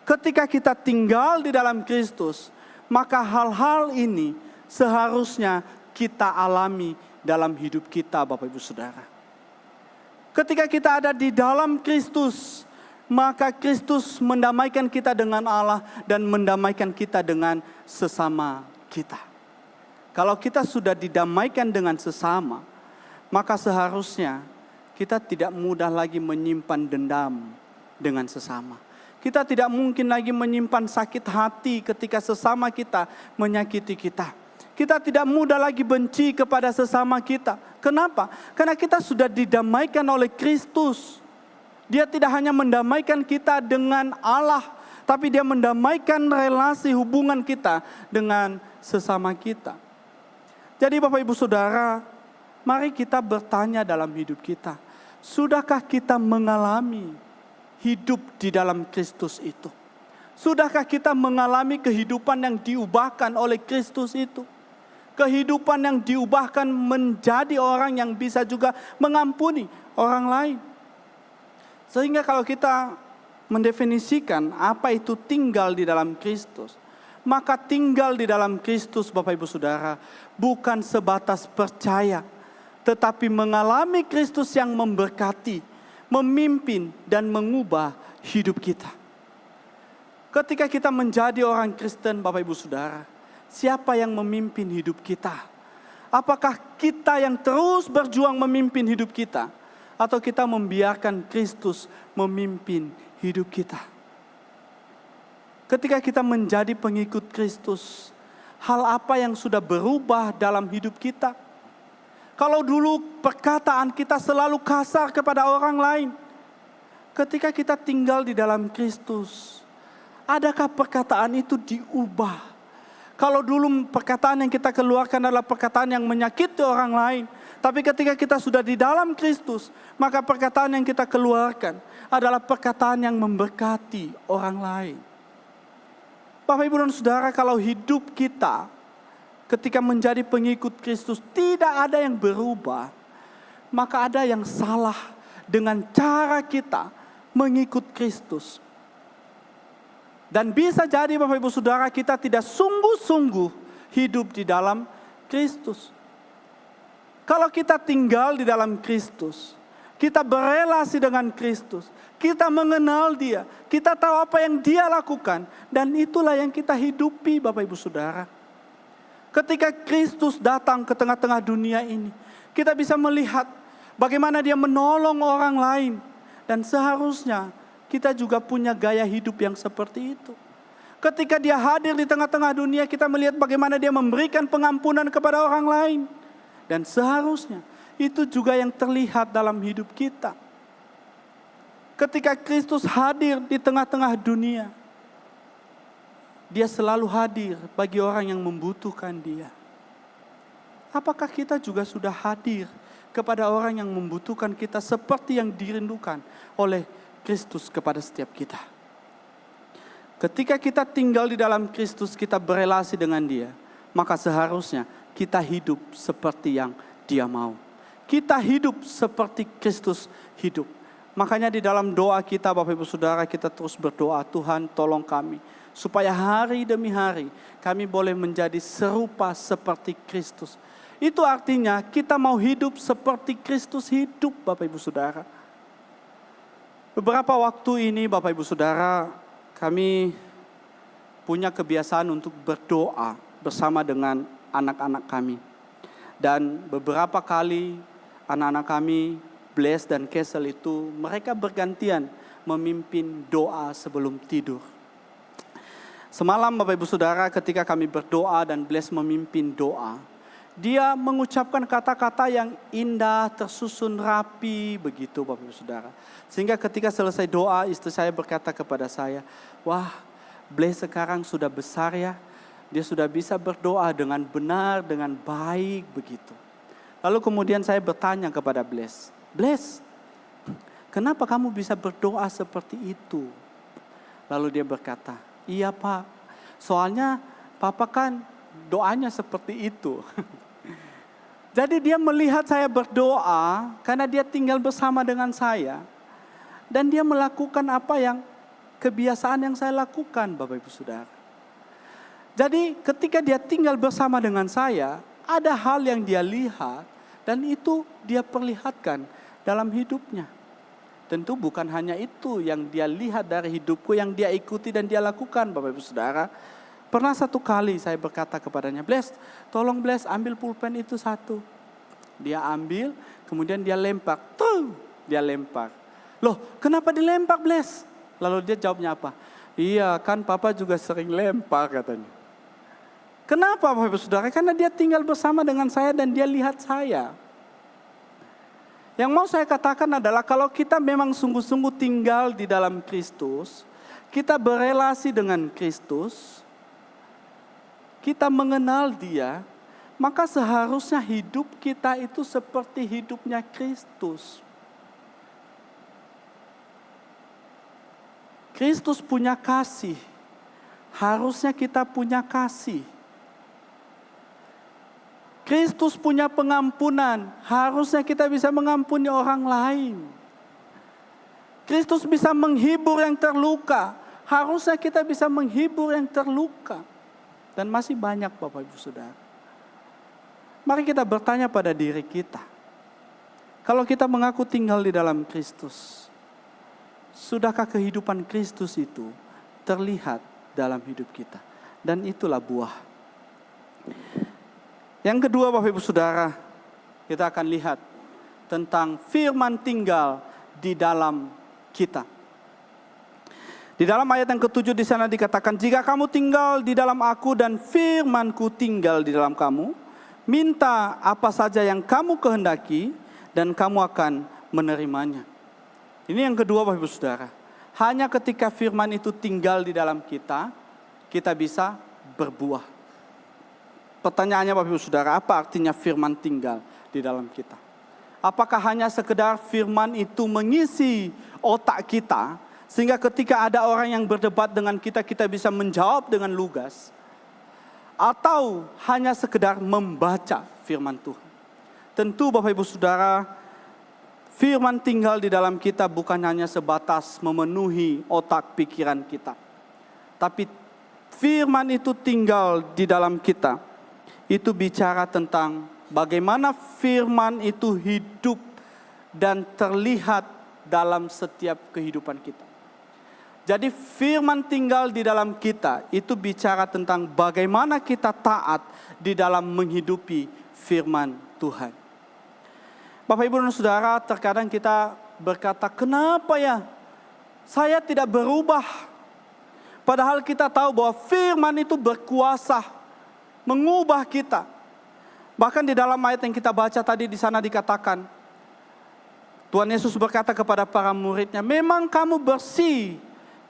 S3: Ketika kita tinggal di dalam Kristus, maka hal-hal ini seharusnya kita alami dalam hidup kita Bapak Ibu Saudara. Ketika kita ada di dalam Kristus, maka Kristus mendamaikan kita dengan Allah dan mendamaikan kita dengan sesama kita. Kalau kita sudah didamaikan dengan sesama, maka seharusnya kita tidak mudah lagi menyimpan dendam dengan sesama. Kita tidak mungkin lagi menyimpan sakit hati ketika sesama kita menyakiti kita. Kita tidak mudah lagi benci kepada sesama kita. Kenapa? Karena kita sudah didamaikan oleh Kristus. Dia tidak hanya mendamaikan kita dengan Allah, tapi dia mendamaikan relasi hubungan kita dengan sesama kita. Jadi Bapak Ibu Saudara, mari kita bertanya dalam hidup kita. Sudahkah kita mengalami hidup di dalam Kristus itu? Sudahkah kita mengalami kehidupan yang diubahkan oleh Kristus itu? Kehidupan yang diubahkan menjadi orang yang bisa juga mengampuni orang lain. Sehingga kalau kita mendefinisikan apa itu tinggal di dalam Kristus, maka tinggal di dalam Kristus Bapak Ibu Saudara bukan sebatas percaya, tetapi mengalami Kristus yang memberkati, memimpin dan mengubah hidup kita. Ketika kita menjadi orang Kristen Bapak Ibu Saudara, siapa yang memimpin hidup kita? Apakah kita yang terus berjuang memimpin hidup kita? Atau kita membiarkan Kristus memimpin hidup kita? Ketika kita menjadi pengikut Kristus, hal apa yang sudah berubah dalam hidup kita? Kalau dulu perkataan kita selalu kasar kepada orang lain, ketika kita tinggal di dalam Kristus, adakah perkataan itu diubah? Kalau dulu perkataan yang kita keluarkan adalah perkataan yang menyakiti orang lain, tapi ketika kita sudah di dalam Kristus, maka perkataan yang kita keluarkan adalah perkataan yang memberkati orang lain. Bapak Ibu dan Saudara, kalau hidup kita ketika menjadi pengikut Kristus tidak ada yang berubah, maka ada yang salah dengan cara kita mengikut Kristus. Dan bisa jadi Bapak Ibu Saudara kita tidak sungguh-sungguh hidup di dalam Kristus. Kalau kita tinggal di dalam Kristus, kita berelasi dengan Kristus, kita mengenal Dia, kita tahu apa yang Dia lakukan, dan itulah yang kita hidupi Bapak Ibu Saudara. Ketika Kristus datang ke tengah-tengah dunia ini, kita bisa melihat bagaimana Dia menolong orang lain, dan seharusnya kita juga punya gaya hidup yang seperti itu. Ketika Dia hadir di tengah-tengah dunia, kita melihat bagaimana Dia memberikan pengampunan kepada orang lain. Dan seharusnya itu juga yang terlihat dalam hidup kita. Ketika Kristus hadir di tengah-tengah dunia, Dia selalu hadir bagi orang yang membutuhkan Dia. Apakah kita juga sudah hadir kepada orang yang membutuhkan kita seperti yang dirindukan oleh Kristus kepada setiap kita? Ketika kita tinggal di dalam Kristus, kita berelasi dengan Dia, maka seharusnya kita hidup seperti yang Dia mau. Kita hidup seperti Kristus hidup. Makanya di dalam doa kita Bapak Ibu Saudara, kita terus berdoa, Tuhan tolong kami, supaya hari demi hari kami boleh menjadi serupa seperti Kristus. Itu artinya kita mau hidup seperti Kristus hidup Bapak Ibu Saudara. Beberapa waktu ini Bapak Ibu Saudara, kami punya kebiasaan untuk berdoa bersama dengan anak-anak kami. Dan beberapa kali anak-anak kami, Bless dan Kessel itu, mereka bergantian memimpin doa sebelum tidur. Semalam Bapak Ibu Saudara, ketika kami berdoa dan Bless memimpin doa, dia mengucapkan kata-kata yang indah, tersusun rapi begitu Bapak Ibu Saudara. Sehingga ketika selesai doa, istri saya berkata kepada saya, wah, Bless sekarang sudah besar ya. Dia sudah bisa berdoa dengan benar, dengan baik begitu. Lalu kemudian saya bertanya kepada Bless, Bless, kenapa kamu bisa berdoa seperti itu? Lalu dia berkata, iya Pak, soalnya Papa kan doanya seperti itu. Jadi dia melihat saya berdoa karena dia tinggal bersama dengan saya. Dan dia melakukan apa yang kebiasaan yang saya lakukan Bapak Ibu Saudara. Jadi ketika dia tinggal bersama dengan saya, ada hal yang dia lihat dan itu dia perlihatkan dalam hidupnya. Tentu bukan hanya itu yang dia lihat dari hidupku, yang dia ikuti dan dia lakukan Bapak Ibu Saudara. Pernah satu kali saya berkata kepadanya, Bless, tolong Bless ambil pulpen itu satu. Dia ambil, kemudian dia lempar. Tuh, dia lempar. Loh, kenapa dilempar Bless? Lalu dia jawabnya apa? Iya, kan papa juga sering lempar katanya. Kenapa Bapak Ibu Saudara? Karena dia tinggal bersama dengan saya dan dia lihat saya. Yang mau saya katakan adalah kalau kita memang sungguh-sungguh tinggal di dalam Kristus, kita berelasi dengan Kristus, kita mengenal Dia, maka seharusnya hidup kita itu seperti hidupnya Kristus. Kristus punya kasih, harusnya kita punya kasih. Kristus punya pengampunan, harusnya kita bisa mengampuni orang lain. Kristus bisa menghibur yang terluka, harusnya kita bisa menghibur yang terluka. Dan masih banyak Bapak Ibu Saudara. Mari kita bertanya pada diri kita. Kalau kita mengaku tinggal di dalam Kristus, sudahkah kehidupan Kristus itu terlihat dalam hidup kita? Dan itulah buah. Yang kedua Bapak Ibu Saudara, kita akan lihat tentang firman tinggal di dalam kita. Di dalam ayat yang ke-7 di sana dikatakan, jika kamu tinggal di dalam aku dan firmanku tinggal di dalam kamu, minta apa saja yang kamu kehendaki dan kamu akan menerimanya. Ini yang kedua Bapak Ibu Saudara. Hanya ketika firman itu tinggal di dalam kita, kita bisa berbuah. Pertanyaannya Bapak Ibu Saudara, apa artinya firman tinggal di dalam kita? Apakah hanya sekedar firman itu mengisi otak kita, sehingga ketika ada orang yang berdebat dengan kita, kita bisa menjawab dengan lugas? Atau hanya sekedar membaca firman Tuhan? Tentu Bapak Ibu Saudara, firman tinggal di dalam kita bukan hanya sebatas memenuhi otak pikiran kita. Tapi firman itu tinggal di dalam kita. Itu bicara tentang bagaimana firman itu hidup dan terlihat dalam setiap kehidupan kita. Jadi firman tinggal di dalam kita itu bicara tentang bagaimana kita taat di dalam menghidupi firman Tuhan. Bapak Ibu dan Saudara, terkadang kita berkata, kenapa ya saya tidak berubah? Padahal kita tahu bahwa firman itu berkuasa mengubah kita. Bahkan di dalam ayat yang kita baca tadi di sana dikatakan, Tuhan Yesus berkata kepada para muridnya, memang kamu bersih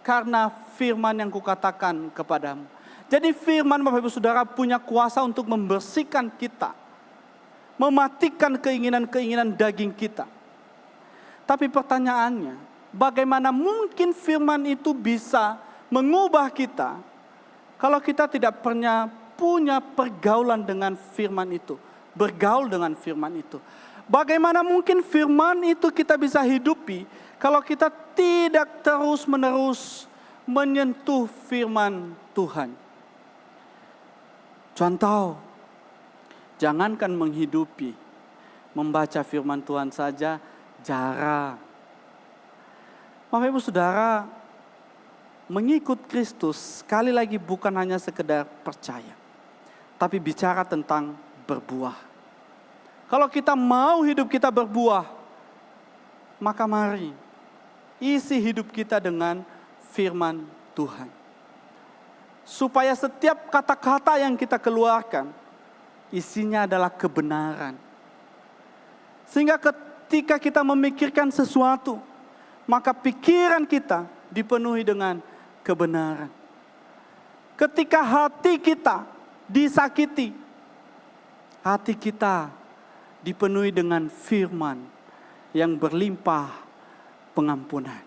S3: karena firman yang kukatakan kepadamu. Jadi firman Bapak Ibu Saudara punya kuasa untuk membersihkan kita, mematikan keinginan-keinginan daging kita. Tapi pertanyaannya, bagaimana mungkin firman itu bisa mengubah kita kalau kita tidak pernah punya pergaulan dengan firman itu, bergaul dengan firman itu? Bagaimana mungkin firman itu kita bisa hidupi kalau kita tidak terus-menerus menyentuh firman Tuhan? Contoh, jangankan menghidupi, membaca firman Tuhan saja jarang. Bapak Ibu Saudara, mengikut Kristus sekali lagi bukan hanya sekedar percaya, tapi bicara tentang berbuah. Kalau kita mau hidup kita berbuah, maka mari isi hidup kita dengan firman Tuhan. Supaya setiap kata-kata yang kita keluarkan, isinya adalah kebenaran. Sehingga ketika kita memikirkan sesuatu, maka pikiran kita dipenuhi dengan kebenaran. Ketika hati kita disakiti, hati kita dipenuhi dengan firman yang berlimpah pengampunan.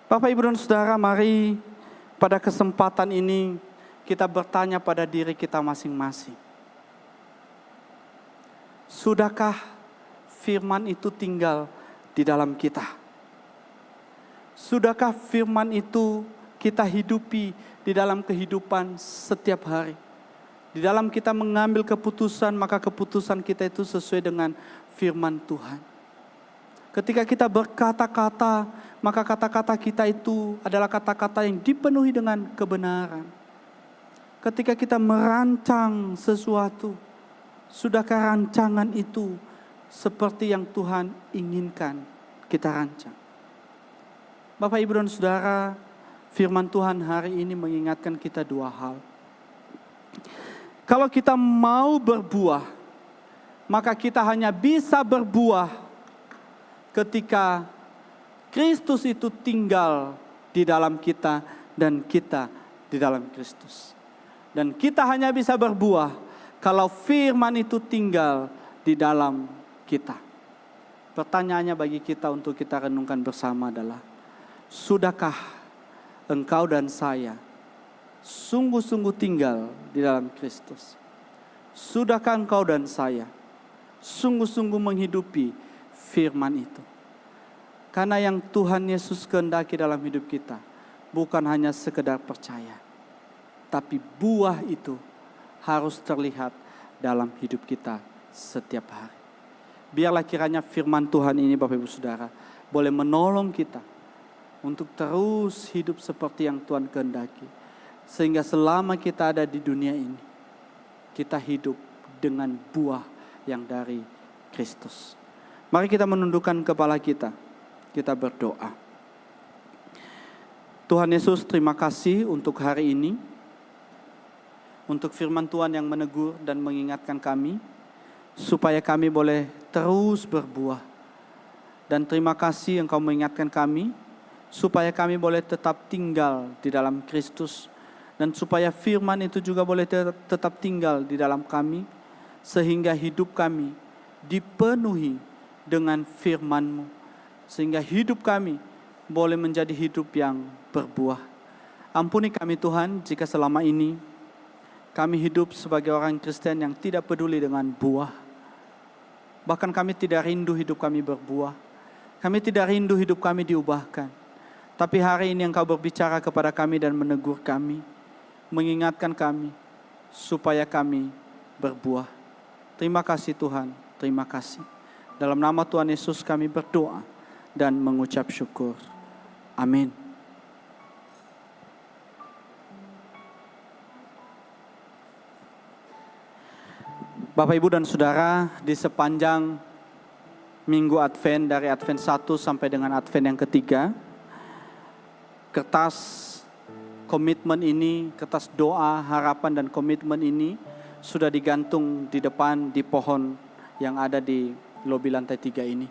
S3: Bapak Ibu dan Saudara, mari pada kesempatan ini kita bertanya pada diri kita masing-masing. Sudahkah firman itu tinggal di dalam kita? Sudahkah firman itu kita hidupi di dalam kehidupan setiap hari? Di dalam kita mengambil keputusan, maka keputusan kita itu sesuai dengan firman Tuhan. Ketika kita berkata-kata, maka kata-kata kita itu adalah kata-kata yang dipenuhi dengan kebenaran. Ketika kita merancang sesuatu, sudahkah rancangan itu seperti yang Tuhan inginkan kita rancang? Bapak, Ibu, dan Saudara, firman Tuhan hari ini mengingatkan kita dua hal. Kalau kita mau berbuah, maka kita hanya bisa berbuah ketika Kristus itu tinggal di dalam kita dan kita di dalam Kristus. Dan kita hanya bisa berbuah kalau firman itu tinggal di dalam kita. Pertanyaannya bagi kita untuk kita renungkan bersama adalah, sudahkah engkau dan saya sungguh-sungguh tinggal di dalam Kristus? Sudahkah engkau dan saya sungguh-sungguh menghidupi firman itu? Karena yang Tuhan Yesus kehendaki dalam hidup kita bukan hanya sekedar percaya, tapi buah itu harus terlihat dalam hidup kita setiap hari. Biarlah kiranya firman Tuhan ini, Bapak Ibu Saudara, boleh menolong kita untuk terus hidup seperti yang Tuhan kehendaki. Sehingga selama kita ada di dunia ini, kita hidup dengan buah yang dari Kristus. Mari kita menundukkan kepala kita, kita berdoa. Tuhan Yesus, terima kasih untuk hari ini, untuk firman Tuhan yang menegur dan mengingatkan kami, supaya kami boleh terus berbuah. Dan terima kasih Engkau mengingatkan kami, supaya kami boleh tetap tinggal di dalam Kristus, dan supaya firman itu juga boleh tetap tinggal di dalam kami, sehingga hidup kami dipenuhi dengan firman-Mu, sehingga hidup kami boleh menjadi hidup yang berbuah. Ampuni kami Tuhan, jika selama ini kami hidup sebagai orang Kristen yang tidak peduli dengan buah. Bahkan kami tidak rindu hidup kami berbuah. Kami tidak rindu hidup kami diubahkan. Tapi hari ini Engkau berbicara kepada kami dan menegur kami, mengingatkan kami supaya kami berbuah. Terima kasih Tuhan, terima kasih. Dalam nama Tuhan Yesus kami berdoa dan mengucap syukur. Amin. Bapak, Ibu, dan Saudara, di sepanjang minggu Advent, dari Advent 1 sampai dengan Advent yang ketiga, kertas komitmen ini, kertas doa, harapan, dan komitmen ini sudah digantung di depan di pohon yang ada di lobi lantai 3 ini.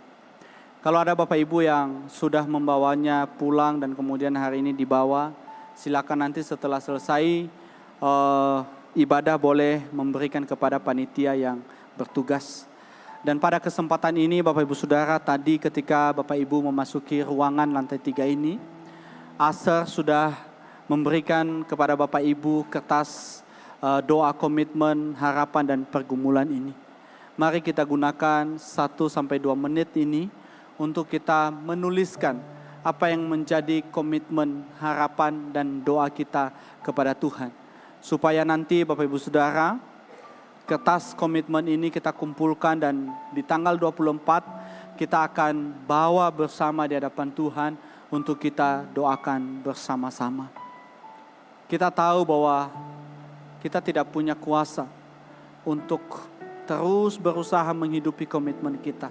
S3: Kalau ada Bapak Ibu yang sudah membawanya pulang dan kemudian hari ini dibawa, silakan nanti setelah selesai ibadah boleh memberikan kepada panitia yang bertugas. Dan pada kesempatan ini Bapak Ibu Saudara, tadi ketika Bapak Ibu memasuki ruangan lantai 3 ini, Aser sudah memberikan kepada Bapak Ibu kertas doa komitmen, harapan, dan pergumulan ini. Mari kita gunakan 1-2 menit ini untuk kita menuliskan apa yang menjadi komitmen, harapan, dan doa kita kepada Tuhan. Supaya nanti Bapak Ibu Saudara, kertas komitmen ini kita kumpulkan dan di tanggal 24 kita akan bawa bersama di hadapan Tuhan untuk kita doakan bersama-sama. Kita tahu bahwa kita tidak punya kuasa untuk terus berusaha menghidupi komitmen kita,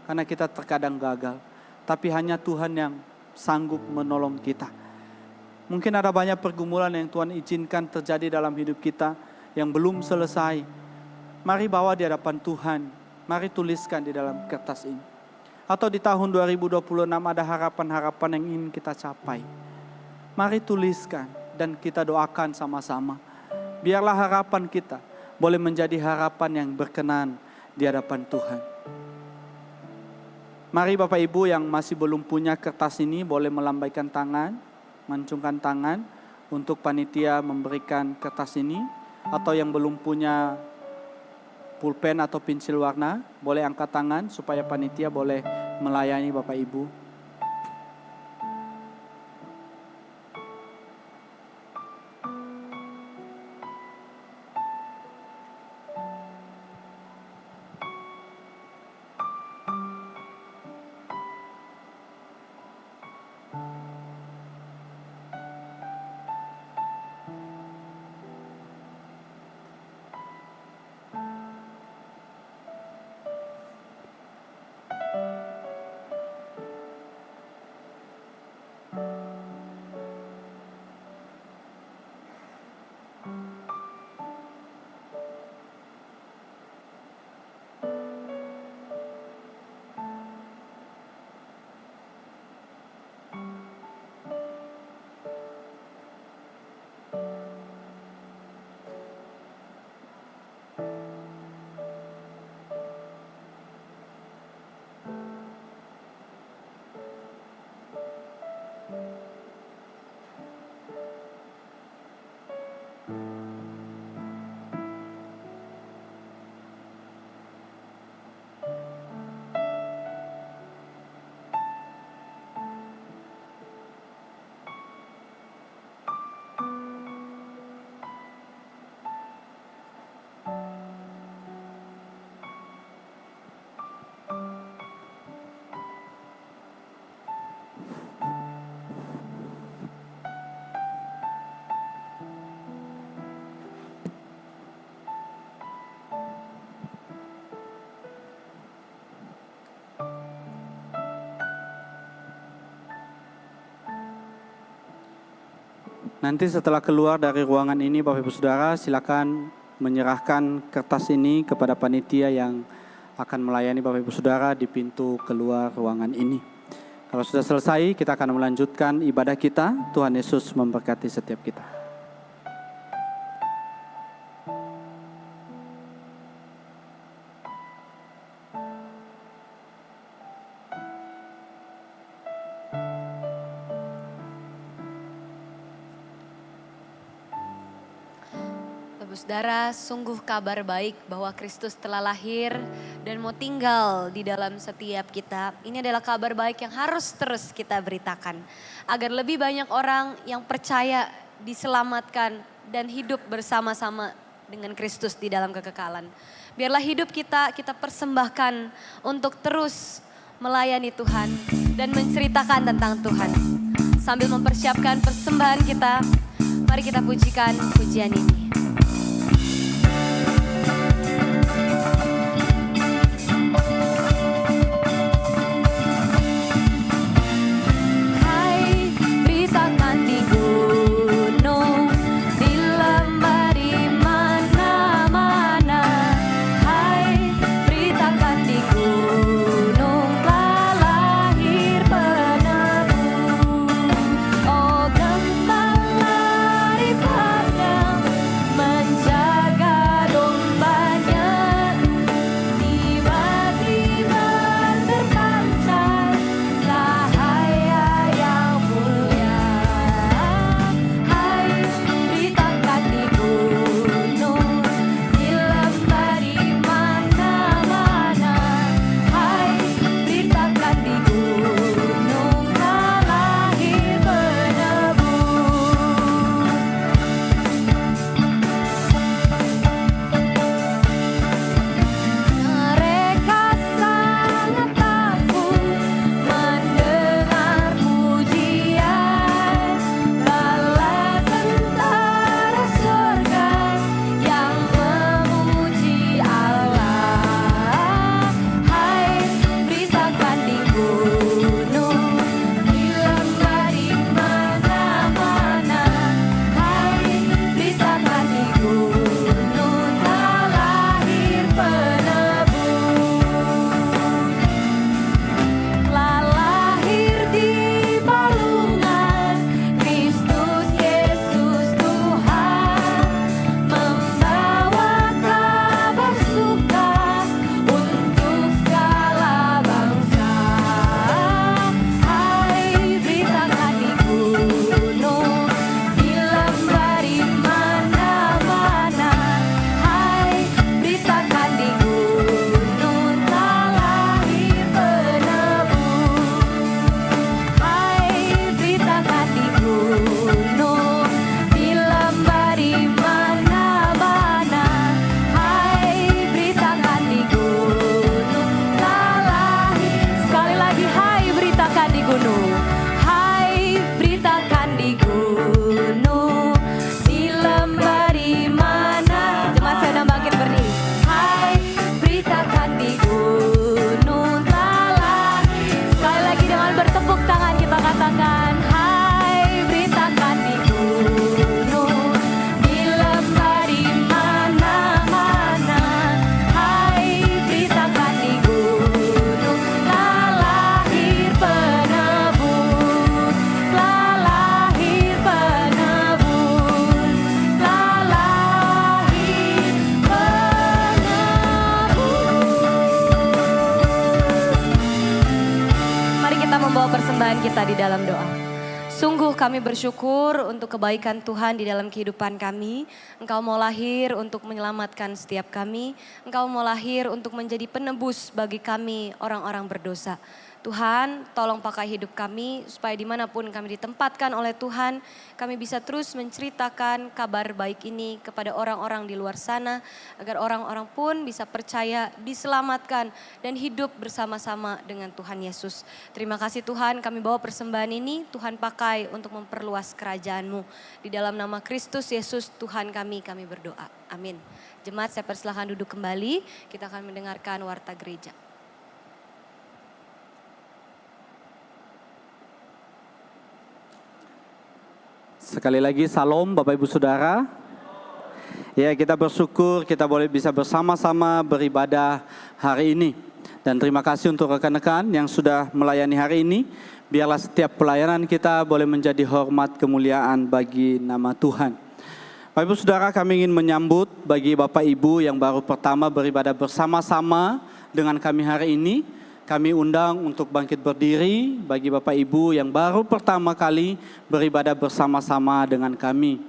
S3: karena kita terkadang gagal. Tapi hanya Tuhan yang sanggup menolong kita. Mungkin ada banyak pergumulan yang Tuhan izinkan terjadi dalam hidup kita yang belum selesai. Mari bawa di hadapan Tuhan, mari tuliskan di dalam kertas ini. Atau di tahun 2026 ada harapan-harapan yang ingin kita capai. Mari tuliskan dan kita doakan sama-sama. Biarlah harapan kita boleh menjadi harapan yang berkenan di hadapan Tuhan. Mari Bapak Ibu yang masih belum punya kertas ini boleh melambaikan tangan, mancungkan tangan untuk panitia memberikan kertas ini. Atau yang belum punya pulpen atau pensil warna, boleh angkat tangan supaya panitia boleh melayani Bapak Ibu. Nanti setelah keluar dari ruangan ini Bapak Ibu Saudara, silakan menyerahkan kertas ini kepada panitia yang akan melayani Bapak Ibu Saudara di pintu keluar ruangan ini. Kalau sudah selesai, kita akan melanjutkan ibadah kita. Tuhan Yesus memberkati setiap kita.
S1: Saudara, sungguh kabar baik bahwa Kristus telah lahir dan mau tinggal di dalam setiap kita. Ini adalah kabar baik yang harus terus kita beritakan. Agar lebih banyak orang yang percaya diselamatkan dan hidup bersama-sama dengan Kristus di dalam kekekalan. Biarlah hidup kita persembahkan untuk terus melayani Tuhan dan menceritakan tentang Tuhan. Sambil mempersiapkan persembahan kita, mari kita pujikan pujian ini. Kita di dalam doa. Sungguh kami bersyukur untuk kebaikan Tuhan di dalam kehidupan kami. Engkau mau lahir untuk menyelamatkan setiap kami. Engkau mau lahir untuk menjadi penebus bagi kami orang-orang berdosa. Tuhan, tolong pakai hidup kami supaya dimanapun kami ditempatkan oleh Tuhan, kami bisa terus menceritakan kabar baik ini kepada orang-orang di luar sana, agar orang-orang pun bisa percaya, diselamatkan, dan hidup bersama-sama dengan Tuhan Yesus. Terima kasih Tuhan, kami bawa persembahan ini, Tuhan pakai untuk memperluas kerajaan-Mu. Di dalam nama Kristus Yesus Tuhan kami berdoa. Amin. Jemaat, saya persilahkan duduk kembali, kita akan mendengarkan warta gereja.
S3: Sekali lagi salam Bapak Ibu Saudara. Ya, kita bersyukur kita boleh bisa bersama-sama beribadah hari ini. Dan terima kasih untuk rekan-rekan yang sudah melayani hari ini. Biarlah setiap pelayanan kita boleh menjadi hormat kemuliaan bagi nama Tuhan. Bapak Ibu Saudara, kami ingin menyambut bagi Bapak Ibu yang baru pertama beribadah bersama-sama dengan kami hari ini. Kami undang untuk bangkit berdiri bagi Bapak Ibu yang baru pertama kali beribadah bersama-sama dengan kami.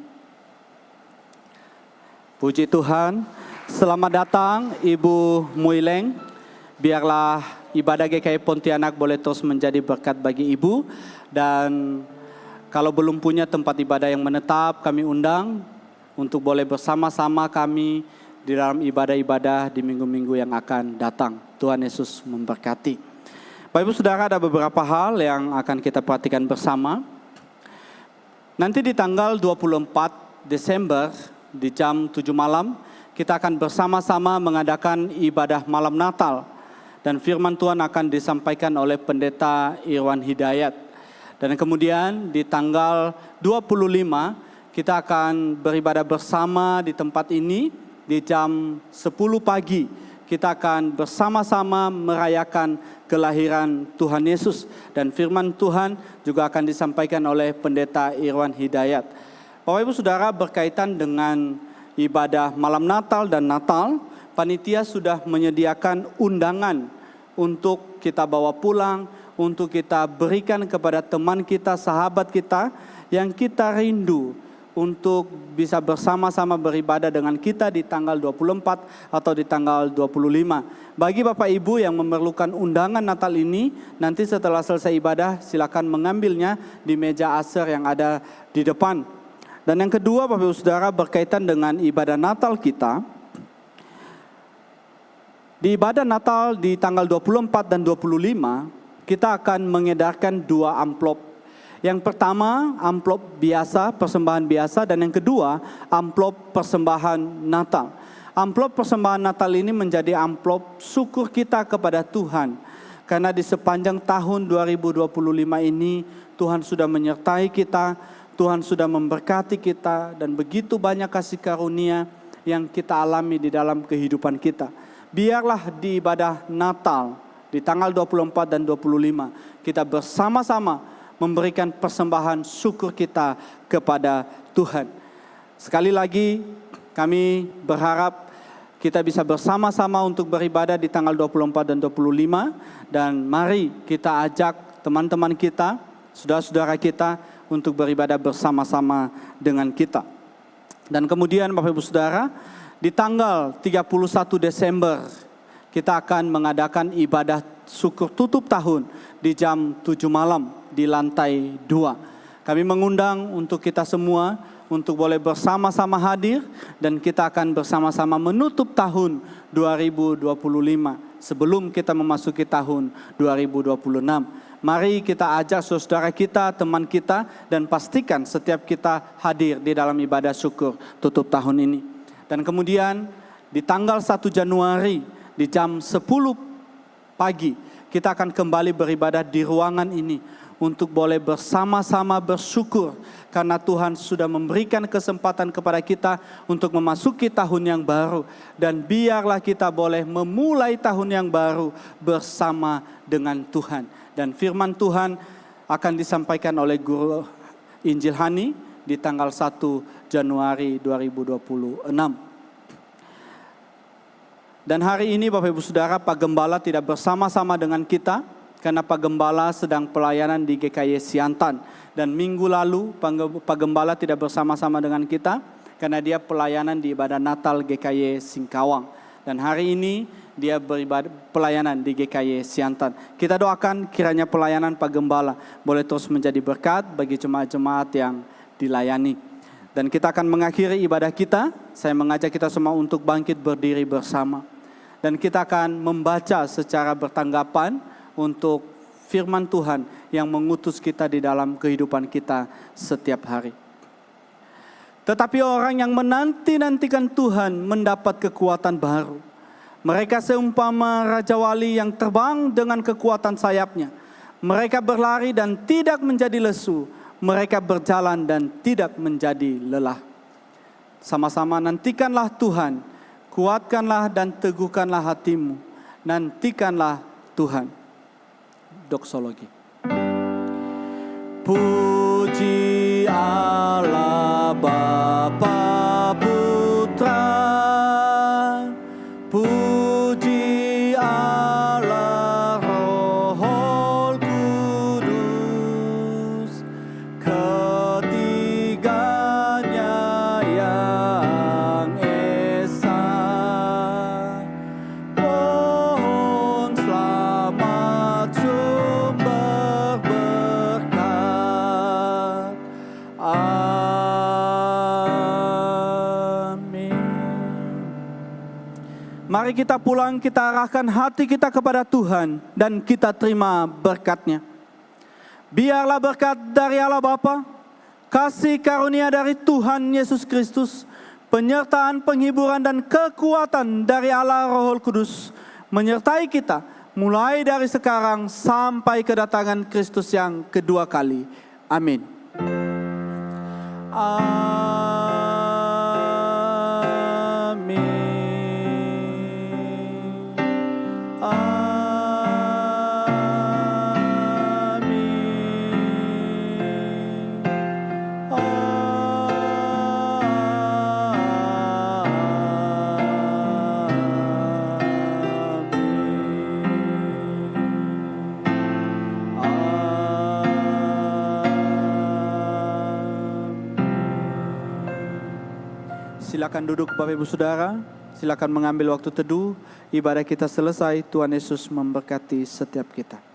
S3: Puji Tuhan, selamat datang Ibu Muileng. Biarlah ibadah GKI Pontianak boleh terus menjadi berkat bagi Ibu. Dan kalau belum punya tempat ibadah yang menetap, kami undang untuk boleh bersama-sama kami di dalam ibadah-ibadah di minggu-minggu yang akan datang. Tuhan Yesus memberkati. Bapak Ibu Saudara, ada beberapa hal yang akan kita perhatikan bersama. Nanti di tanggal 24 Desember di jam 7 malam, kita akan bersama-sama mengadakan ibadah malam Natal. Dan firman Tuhan akan disampaikan oleh Pendeta Irwan Hidayat. Dan kemudian di tanggal 25, kita akan beribadah bersama di tempat ini di jam 10 pagi. Kita akan bersama-sama merayakan kelahiran Tuhan Yesus. Dan firman Tuhan juga akan disampaikan oleh Pendeta Irwan Hidayat. Bapak Ibu Saudara, berkaitan dengan ibadah malam Natal dan Natal, panitia sudah menyediakan undangan untuk kita bawa pulang, untuk kita berikan kepada teman kita, sahabat kita yang kita rindu untuk bisa bersama-sama beribadah dengan kita di tanggal 24 atau di tanggal 25. Bagi Bapak Ibu yang memerlukan undangan Natal ini, nanti setelah selesai ibadah silakan mengambilnya di meja aser yang ada di depan. Dan yang kedua Bapak Ibu Saudara, berkaitan dengan ibadah Natal kita. Di ibadah Natal di tanggal 24 dan 25, kita akan mengedarkan 2 amplop. Yang pertama amplop biasa, persembahan biasa, dan yang kedua amplop persembahan Natal. Amplop persembahan Natal ini menjadi amplop syukur kita kepada Tuhan. Karena di sepanjang tahun 2025 ini Tuhan sudah menyertai kita, Tuhan sudah memberkati kita, dan begitu banyak kasih karunia yang kita alami di dalam kehidupan kita. Biarlah di ibadah Natal di tanggal 24 dan 25 kita bersama-sama memberikan persembahan syukur kita kepada Tuhan. Sekali lagi kami berharap kita bisa bersama-sama untuk beribadah di tanggal 24 dan 25. Dan mari kita ajak teman-teman kita, saudara-saudara kita untuk beribadah bersama-sama dengan kita. Dan kemudian Bapak Ibu Saudara, di tanggal 31 Desember kita akan mengadakan ibadah syukur tutup tahun di jam 7 malam di lantai 2. Kami mengundang untuk kita semua untuk boleh bersama-sama hadir dan kita akan bersama-sama menutup tahun 2025 sebelum kita memasuki tahun 2026. Mari kita ajak saudara kita, teman kita, dan pastikan setiap kita hadir di dalam ibadah syukur tutup tahun ini. Dan kemudian di tanggal 1 Januari di jam 10 pagi kita akan kembali beribadah di ruangan ini untuk boleh bersama-sama bersyukur karena Tuhan sudah memberikan kesempatan kepada kita untuk memasuki tahun yang baru. Dan biarlah kita boleh memulai tahun yang baru bersama dengan Tuhan. Dan firman Tuhan akan disampaikan oleh Guru Injil Hani di tanggal 1 Januari 2026. Dan hari ini Bapak Ibu Saudara, Pak Gembala tidak bersama-sama dengan kita karena Pak Gembala sedang pelayanan di GKI Siantan. Dan minggu lalu Pak Gembala tidak bersama-sama dengan kita karena dia pelayanan di ibadah Natal GKI Singkawang. Dan hari ini dia beribadah pelayanan di GKI Siantan. Kita doakan kiranya pelayanan Pak Gembala boleh terus menjadi berkat bagi jemaat-jemaat yang dilayani. Dan kita akan mengakhiri ibadah kita. Saya mengajak kita semua untuk bangkit berdiri bersama. Dan kita akan membaca secara bertanggapan untuk firman Tuhan yang mengutus kita di dalam kehidupan kita setiap hari. Tetapi orang yang menanti-nantikan Tuhan mendapat kekuatan baru. Mereka seumpama Raja Wali yang terbang dengan kekuatan sayapnya. Mereka berlari dan tidak menjadi lesu. mereka berjalan dan tidak menjadi lelah. Sama-sama nantikanlah Tuhan, kuatkanlah dan teguhkanlah hatimu. Nantikanlah Tuhan. Doksologi. Puji Allah Bapa Putra, puji Allah Roh Kudus, ketiganya yang esa. Pohon selamat sumber berkat. Amin. Mari kita pulang, kita arahkan hati kita kepada Tuhan dan kita terima berkat-Nya. Biarlah berkat dari Allah Bapa, kasih karunia dari Tuhan Yesus Kristus, penyertaan, penghiburan dan kekuatan dari Allah Roh Kudus menyertai kita mulai dari sekarang sampai kedatangan Kristus yang kedua kali. Amin. Amin. Silakan duduk Bapak Ibu Saudara, silakan mengambil waktu teduh. Ibadah kita selesai, Tuhan Yesus memberkati setiap kita.